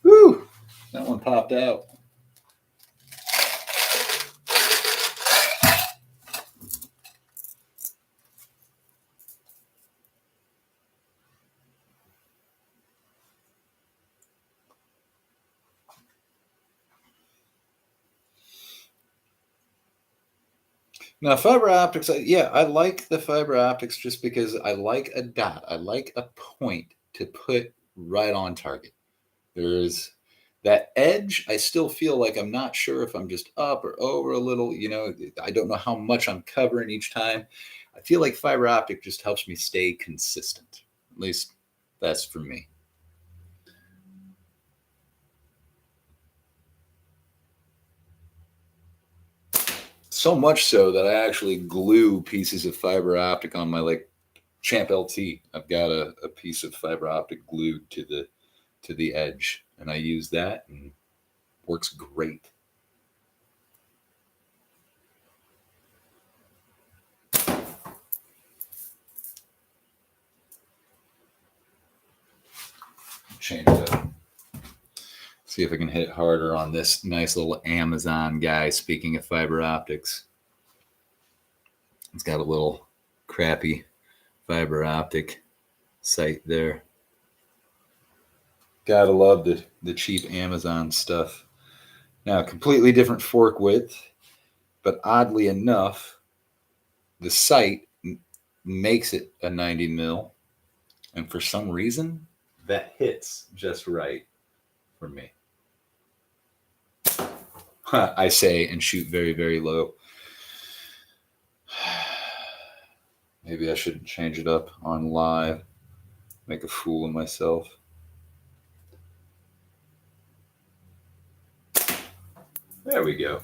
Woo! That one popped out. Now, fiber optics, yeah, I like the fiber optics just because I like a dot. I like a point to put right on target. There's that edge. I still feel like I'm not sure if I'm just up or over a little. I don't know how much I'm covering each time. I feel like fiber optic just helps me stay consistent. At least that's for me. So much so that I actually glue pieces of fiber optic on my Champ LT. I've got a piece of fiber optic glued to the edge, and I use that, and works great. Change it up. See if I can hit harder on this nice little Amazon guy. Speaking of fiber optics, it's got a little crappy fiber optic site there. Gotta love the cheap Amazon stuff. Now, completely different fork width, but oddly enough, the site makes it a 90 mil, and for some reason, that hits just right for me. I say and shoot very, very low. Maybe I shouldn't change it up on live. Make a fool of myself. There we go.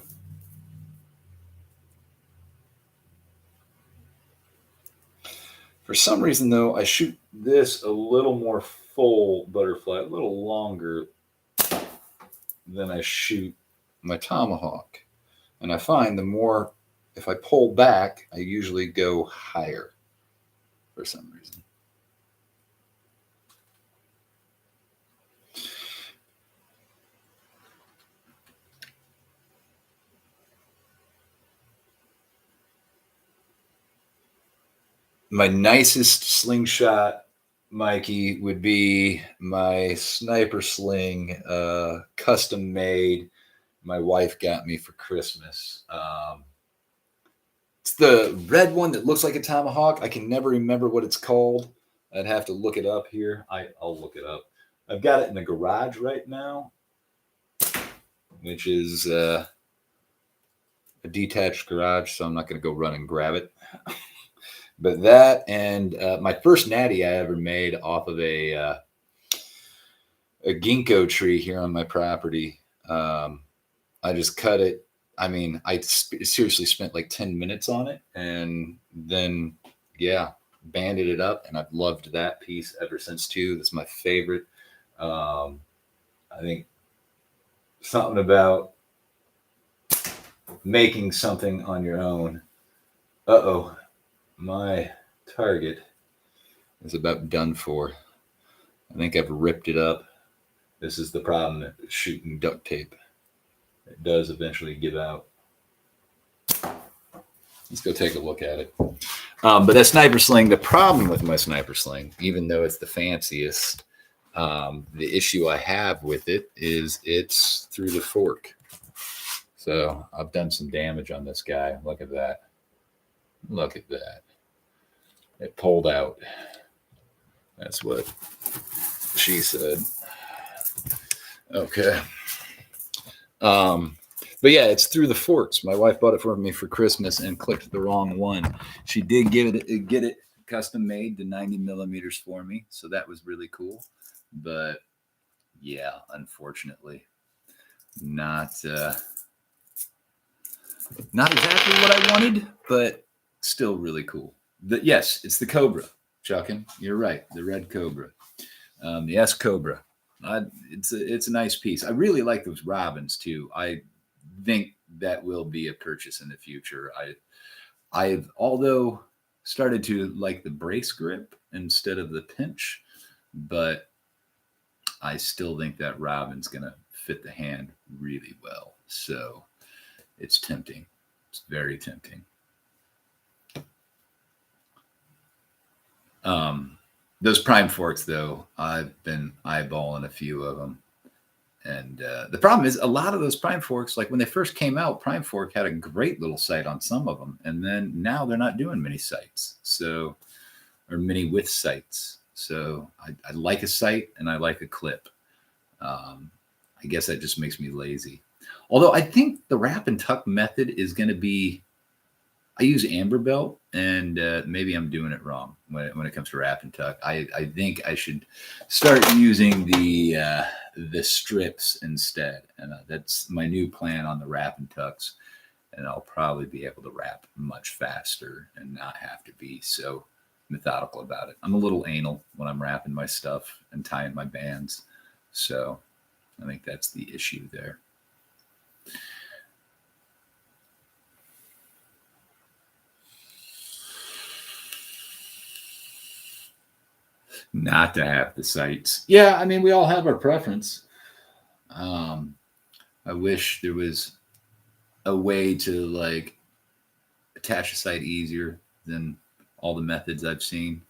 For some reason, though, I shoot this a little more full butterfly, a little longer than I shoot my tomahawk. And I find the more, if I pull back, I usually go higher for some reason. My nicest slingshot, Mikey, would be my sniper sling, custom made. My wife got me for Christmas. It's the red one that looks like a tomahawk. I can never remember what it's called. I'd have to look it up here. I'll look it up. I've got it in the garage right now, which is a detached garage, so I'm not going to go run and grab it. But that and my first natty I ever made off of a ginkgo tree here on my property. I just cut it. I mean, I seriously spent like 10 minutes on it, and then, yeah, banded it up, and I've loved that piece ever since, too. That's my favorite. I think something about making something on your own. Uh-oh, my target is about done for. I think I've ripped it up. This is the problem with shooting duct tape. It does eventually give out. Let's go take a look at it. But that sniper sling, the problem with my sniper sling, even though it's the fanciest, the issue I have with it is it's through the fork. So I've done some damage on this guy. Look at that. Look at that. It pulled out. That's what she said. Okay. But yeah, it's through the forks. My wife bought it for me for Christmas and clicked the wrong one. She did get it custom made to 90 millimeters for me, so that was really cool. But yeah, unfortunately, not exactly what I wanted, but still really cool. Yes, it's the Cobra, Chuckin. You're right, the red Cobra, the S Cobra. It's a nice piece. I really like those robins too. I think that will be a purchase in the future. I've although started to like the brace grip instead of the pinch, but I still think that robin's gonna fit the hand really well. So it's tempting. It's very tempting. Those prime forks, though, I've been eyeballing a few of them, And the problem is a lot of those Prime Forks, like when they first came out, Prime Fork had a great little sight on some of them. And then now they're not doing many sights. So, or many with sights. So I like a sight and I like a clip. I guess that just makes me lazy. Although I think the wrap and tuck method is going to be, I use amber belt, and maybe I'm doing it wrong when it comes to wrap and tuck. I think I should start using the strips instead, and that's my new plan on the wrap and tucks. And I'll probably be able to wrap much faster and not have to be so methodical about it. I'm a little anal when I'm wrapping my stuff and tying my bands, so I think that's the issue there. Not to have the sights. Yeah, I mean, we all have our preference. Um, I wish there was a way to like attach a sight easier than all the methods I've seen.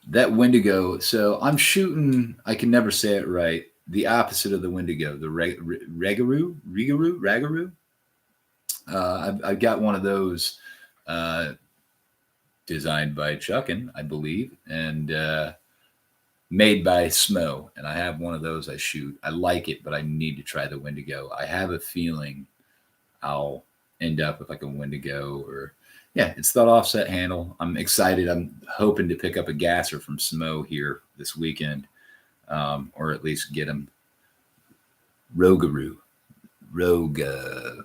That Wendigo, so I'm shooting, I can never say it right, the opposite of the Wendigo, the Ragaroo. I've got one of those designed by Chuckin, I believe, and made by Smo. And I have one of those I shoot. I like it, but I need to try the Wendigo. I have a feeling I'll end up with like a Wendigo or, yeah, it's that offset handle. I'm excited. I'm hoping to pick up a gasser from Smo here this weekend, or at least get him Rogaroo. Rugaroo.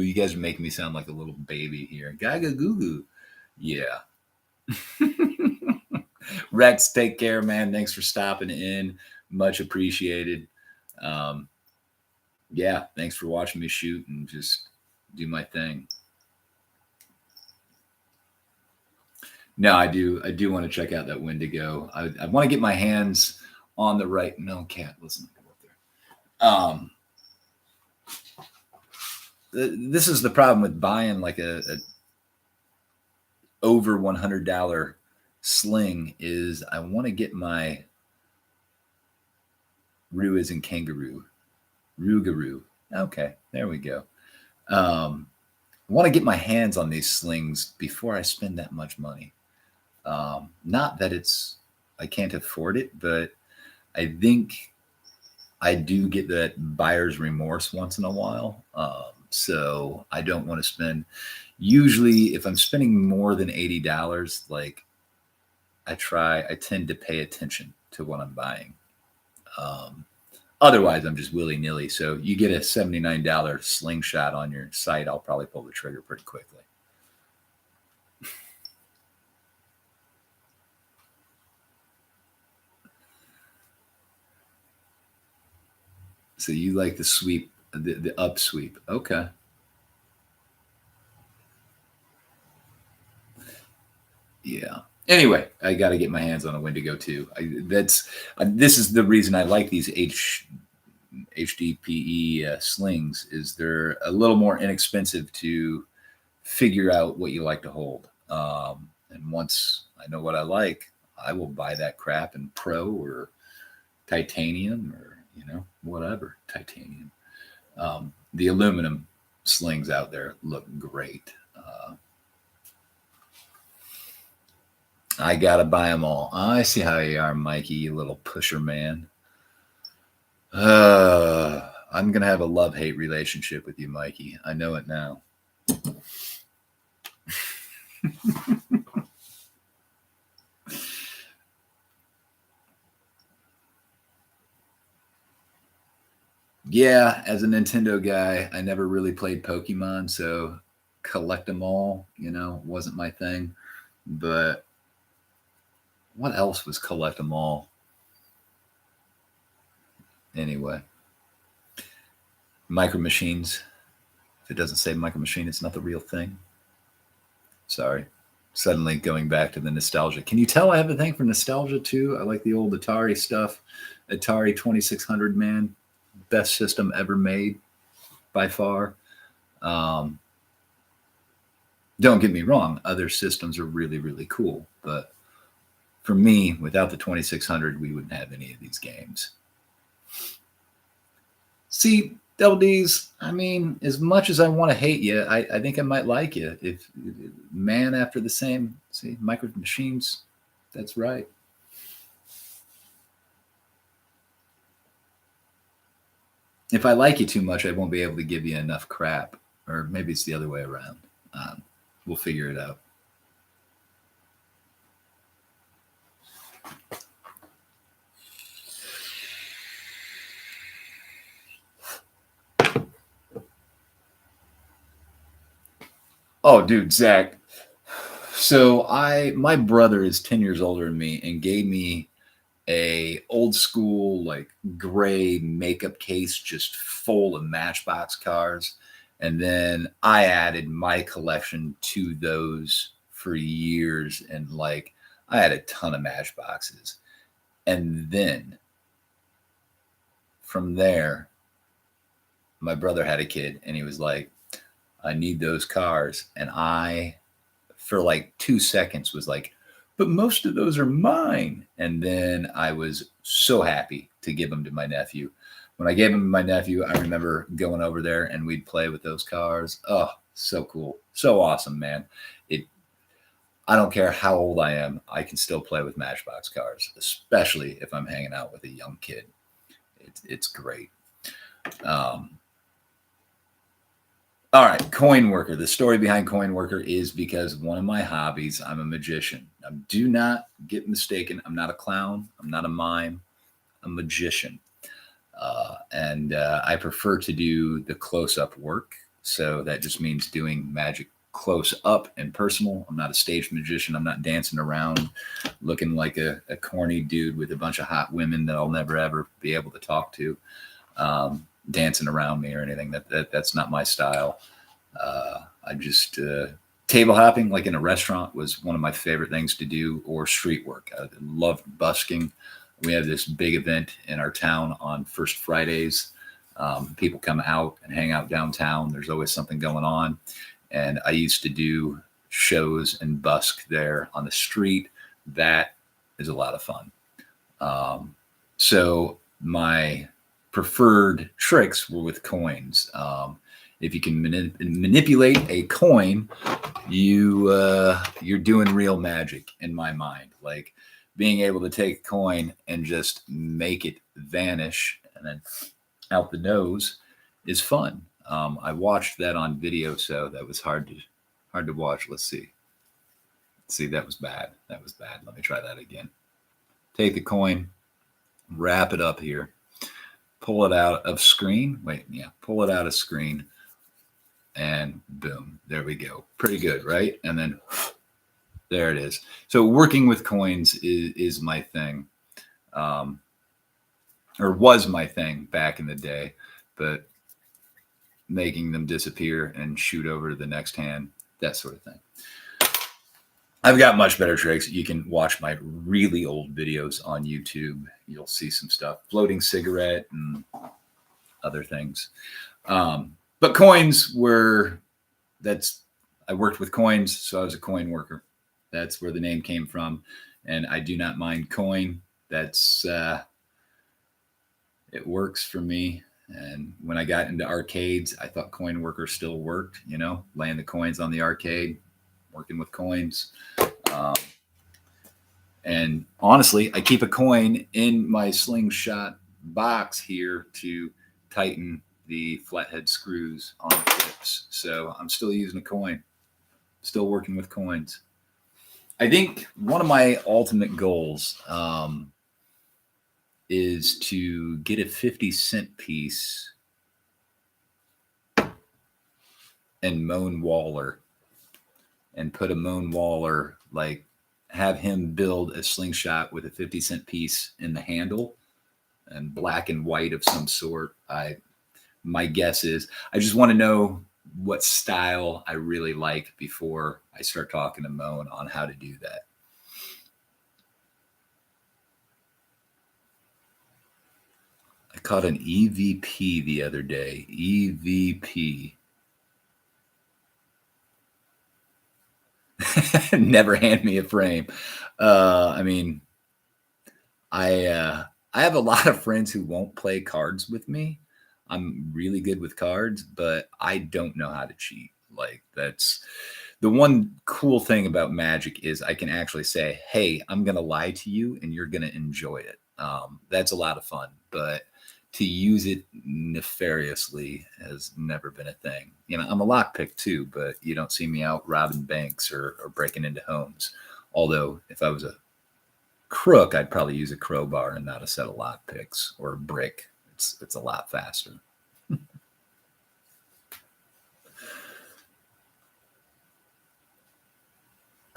You guys are making me sound like a little baby here. Gaga goo goo. Yeah. Rex, take care, man. Thanks for stopping in. Much appreciated. Yeah, thanks for watching me shoot and just do my thing. No, I do want to check out that Wendigo. I want to get my hands on the right. No, cat, listen. This is the problem with buying like a over $100 sling is I want to get my Roo is in kangaroo. Rugaroo. Okay, there we go. I want to get my hands on these slings before I spend that much money. Not that I can't afford it, but I think I do get that buyer's remorse once in a while. So I don't want to spend. Usually, if I'm spending more than $80, like I tend to pay attention to what I'm buying. Otherwise, I'm just willy nilly. So you get a $79 slingshot on your site, I'll probably pull the trigger pretty quickly. So you like the sweep, the up sweep. Okay. Yeah. Anyway, I got to get my hands on a Wendigo too. This is the reason I like these HDPE slings. Is they're a little more inexpensive to figure out what you like to hold. And once I know what I like, I will buy that crap in pro or titanium or whatever titanium. The aluminum slings out there look great. I gotta buy them all. I see how you are, Mikey, you little pusher man. I'm gonna have a love-hate relationship with you, Mikey. I know it now. Yeah, as a Nintendo guy, I never really played Pokemon, so collect them all, wasn't my thing. But what else was collect them all? Anyway, Micro Machines. If it doesn't say Micro Machine, it's not the real thing. Sorry. Suddenly going back to the nostalgia. Can you tell I have a thing for nostalgia too? I like the old Atari stuff. Atari 2600, man. Best system ever made by far. Don't get me wrong, other systems are really, really cool. But for me, without the 2600, we wouldn't have any of these games. See, Double D's, I mean, as much as I want to hate you, I think I might like you. If man after the same, see, Micro Machines, that's right. If I like you too much, I won't be able to give you enough crap. Or maybe it's the other way around. Um, we'll figure it out. Oh, dude, Zach. So my brother is 10 years older than me and gave me a old school like gray makeup case just full of Matchbox cars, and then I added my collection to those for years, and like I had a ton of Matchboxes. And then from there my brother had a kid and he was like, I need those cars. And I, for like 2 seconds, was like, but most of those are mine. And then I was so happy to give them to my nephew. When I gave them to my nephew, I remember going over there and we'd play with those cars. Oh, so cool. So awesome, man. It, I don't care how old I am, I can still play with Matchbox cars, especially if I'm hanging out with a young kid. It's great. Um, All right, coin worker. The story behind coin worker is because one of my hobbies, I'm a magician. Now, do not get mistaken. I'm not a clown. I'm not a mime. I'm a magician. And I prefer to do the close up work. So that just means doing magic close up and personal. I'm not a stage magician. I'm not dancing around looking like a corny dude with a bunch of hot women that I'll never ever be able to talk to. Dancing around me or anything. That's not my style. I just table hopping, like in a restaurant, was one of my favorite things to do, or street work. I loved busking. We have this big event in our town on First Fridays. People come out and hang out downtown. There's always something going on, and I used to do shows and busk there on the street. That is a lot of fun. So my preferred tricks were with coins. If you can manipulate a coin, you're doing real magic in my mind. Like being able to take a coin and just make it vanish and then out the nose is fun. I watched that on video, so that was hard to watch. Let's see. See, that was bad. That was bad. Let me try that again. Take the coin, wrap it up here, pull it out of screen. Wait, yeah, pull it out of screen, and boom, there we go. Pretty good, right? And then there it is. So working with coins is my thing, or was my thing back in the day, but making them disappear and shoot over to the next hand, that sort of thing. I've got much better tricks. You can watch my really old videos on YouTube. You'll see some stuff, floating cigarette and other things. But coins were, that's, I worked with coins, so I was a coin worker. That's where the name came from. And I do not mind coin. That's, it works for me. And when I got into arcades, I thought coin worker still worked, laying the coins on the arcade, working with coins. And honestly, I keep a coin in my slingshot box here to tighten the flathead screws on the clips. So I'm still using a coin, still working with coins. I think one of my ultimate goals is to get a 50-cent piece and Moan Waller and put a Moan Waller, like have him build a slingshot with a 50-cent piece in the handle and black and white of some sort. My guess is I just want to know what style I really like before I start talking to Moan on how to do that. I caught an EVP the other day. EVP. Never hand me a frame. I mean, I have a lot of friends who won't play cards with me. I'm really good with cards, but I don't know how to cheat. Like that's the one cool thing about Magic is I can actually say, "Hey, I'm gonna lie to you, and you're gonna enjoy it." That's a lot of fun, but to use it nefariously has never been a thing. You know, I'm a lockpick too, but you don't see me out robbing banks or breaking into homes. Although, if I was a crook, I'd probably use a crowbar and not a set of lock picks or a brick. It's a lot faster.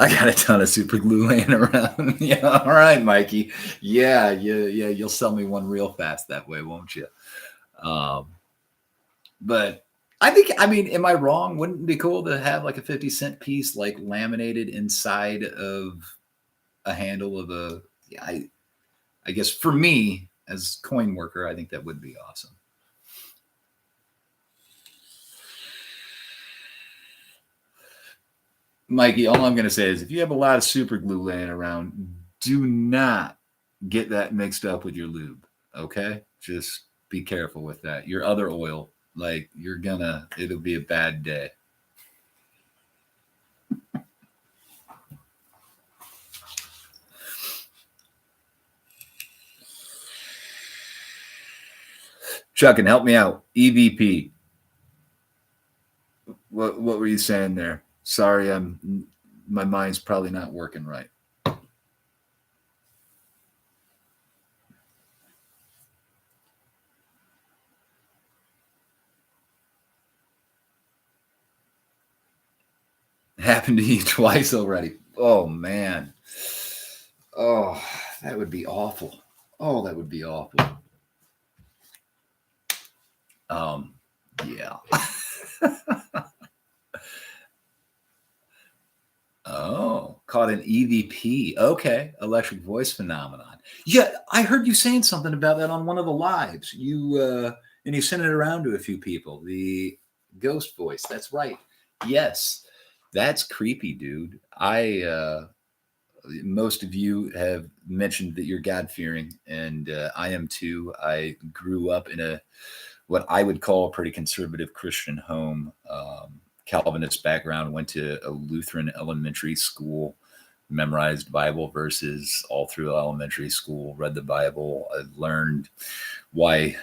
I got a ton of super glue laying around. Yeah, all right, Mikey. Yeah. You'll sell me one real fast that way, won't you? Um, but I think, I mean, am I wrong? Wouldn't it be cool to have like a 50-cent piece like laminated inside of a handle of a? Yeah, I guess for me as coin worker, I think that would be awesome. Mikey, all I'm going to say is if you have a lot of super glue laying around, do not get that mixed up with your lube. Okay? Just be careful with that. Your other oil, like it'll be a bad day. Chuck, and help me out. EVP. What were you saying there? Sorry, my mind's probably not working right. Happened to you twice already. Oh man. Oh, that would be awful. Oh, that would be awful. Um, yeah. Oh, caught an EVP. Okay, electric voice phenomenon. Yeah, I heard you saying something about that on one of the lives. And you sent it around to a few people. The ghost voice. That's right. Yes, that's creepy, dude. I most of you have mentioned that you're God fearing, and I am too. I grew up in a what I would call a pretty conservative Christian home. Calvinist background, went to a Lutheran elementary school, memorized Bible verses all through elementary school, read the Bible. I learned why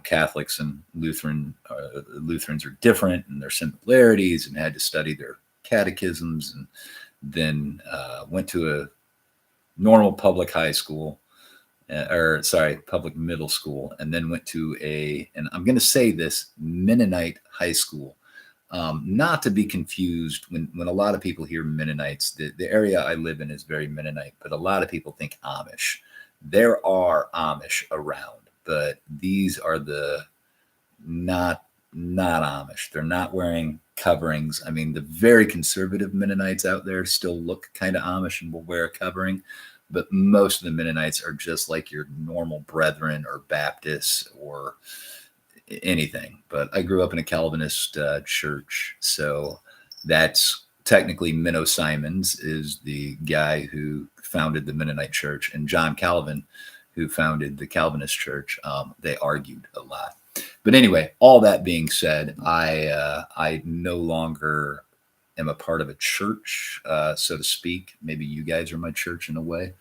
Catholics and Lutherans are different and their similarities, and had to study their catechisms, and then went to a normal public high school, or sorry, public middle school, and then went to and I'm going to say this, Mennonite high school. Not to be confused when a lot of people hear Mennonites, the area I live in is very Mennonite, but a lot of people think Amish. There are Amish around, but these are the not Amish. They're not wearing coverings. I mean, the very conservative Mennonites out there still look kind of Amish and will wear a covering, but most of the Mennonites are just like your normal brethren or Baptists or anything. But I grew up in a Calvinist church, so that's technically Menno Simons is the guy who founded the Mennonite church, and John Calvin, who founded the Calvinist church. They argued a lot. But anyway, all that being said, I no longer am a part of a church, so to speak. Maybe you guys are my church in a way,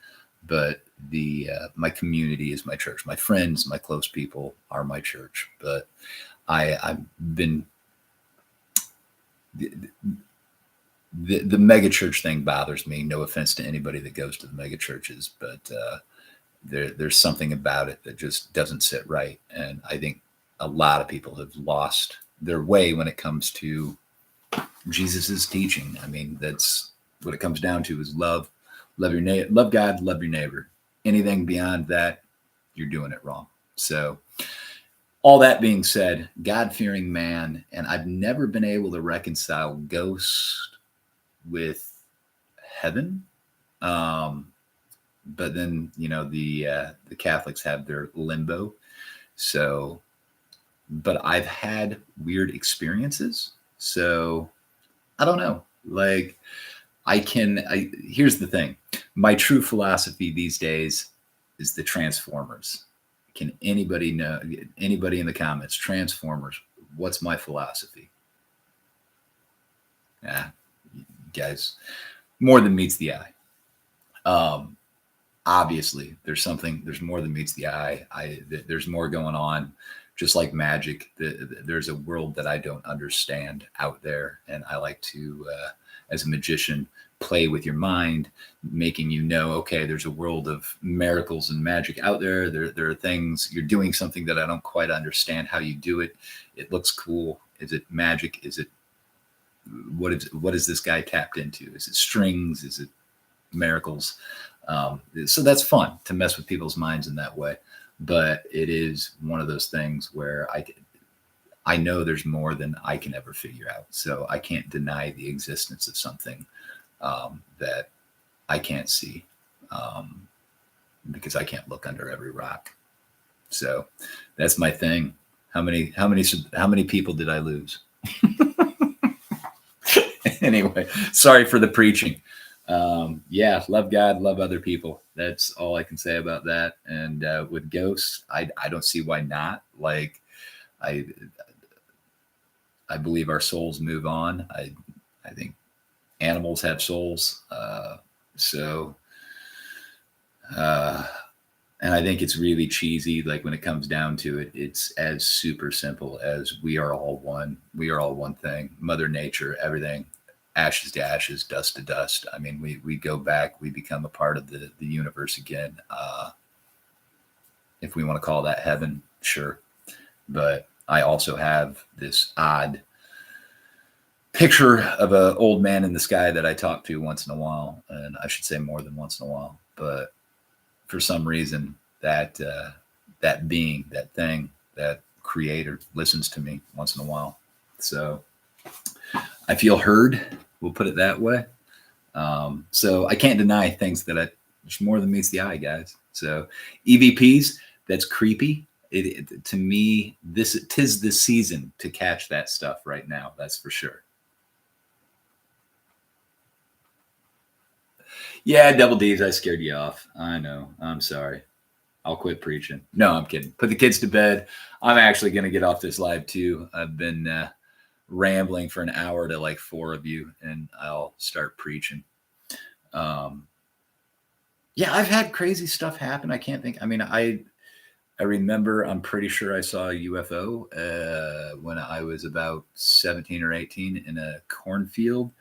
but the my community is my church. My friends, my close people are my church. But I've been the mega church thing bothers me. No offense to anybody that goes to the mega churches, but there's something about it that just doesn't sit right. And I think a lot of people have lost their way when it comes to Jesus's teaching. I mean, that's what it comes down to is love love God, love your neighbor. Anything beyond that, you're doing it wrong. So all that being said, God-fearing man, and I've never been able to reconcile ghosts with heaven. But then the Catholics have their limbo. So, but I've had weird experiences. So I don't know. Like Here's the thing. My true philosophy these days is the Transformers. Can anybody know, anybody in the comments, Transformers, what's my philosophy? Yeah, guys, more than meets the eye. Obviously there's more than meets the eye. There's more going on, just like magic. There's a world that I don't understand out there, and I like to, as a magician, play with your mind, making you know, okay, there's a world of miracles and magic out there. There are things, you're doing something that I don't quite understand how you do it. It looks cool. Is it magic? Is it, what is this guy tapped into? Is it strings? Is it miracles? So that's fun to mess with people's minds in that way. But it is one of those things where I know there's more than I can ever figure out. So I can't deny the existence of something that I can't see, because I can't look under every rock. So that's my thing. How many people did I lose? Anyway, sorry for the preaching. Yeah, love God, love other people. That's all I can say about that. And with ghosts, I don't see why not. Like, I believe our souls move on. I think animals have souls. And I think it's really cheesy. Like, when it comes down to it, it's as super simple as we are all one. We are all one thing. Mother Nature, everything. Ashes to ashes, dust to dust. I mean, we go back, we become a part of the universe again. If we want to call that heaven, sure. But I also have this odd picture of an old man in the sky that I talk to once in a while, and I should say more than once in a while. But for some reason, that being, that thing, that creator listens to me once in a while. So I feel heard. We'll put it that way. So I can't deny things that there's more than meets the eye, guys. So EVPs, that's creepy. To me, tis the season to catch that stuff right now. That's for sure. Yeah, Double Deez, I scared you off. I know. I'm sorry. I'll quit preaching. No, I'm kidding. Put the kids to bed. I'm actually going to get off this live too. I've been rambling for an hour to like 4 of you, and I'll start preaching. Yeah, I've had crazy stuff happen. I can't think. I mean, I remember, I'm pretty sure I saw a UFO when I was about 17 or 18 in a cornfield.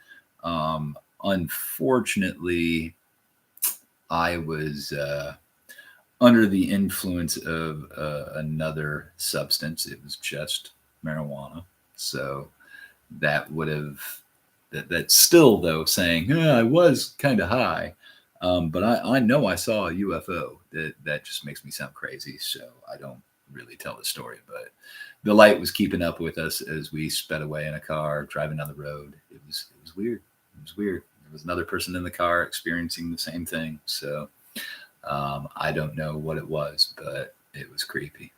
Unfortunately, I was under the influence of another substance. It was just marijuana. So that would have, that's still, though, saying, yeah, I was kind of high. But I know I saw a UFO. That just makes me sound crazy. So I don't really tell the story. But the light was keeping up with us as we sped away in a car, driving down the road. It was weird. It was weird. There was another person in the car experiencing the same thing. So I don't know what it was, but it was creepy.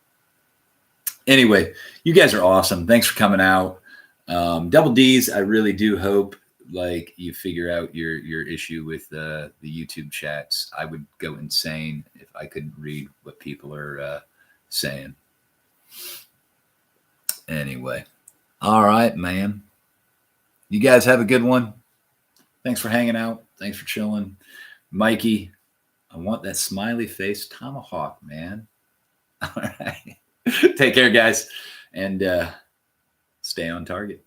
Anyway, you guys are awesome. Thanks for coming out. Double Deez, I really do hope like you figure out your issue with the YouTube chats. I would go insane if I couldn't read what people are saying. Anyway, all right, man. You guys have a good one. Thanks for hanging out. Thanks for chilling. Mikey, I want that smiley face tomahawk, man. All right. Take care, guys, and stay on target.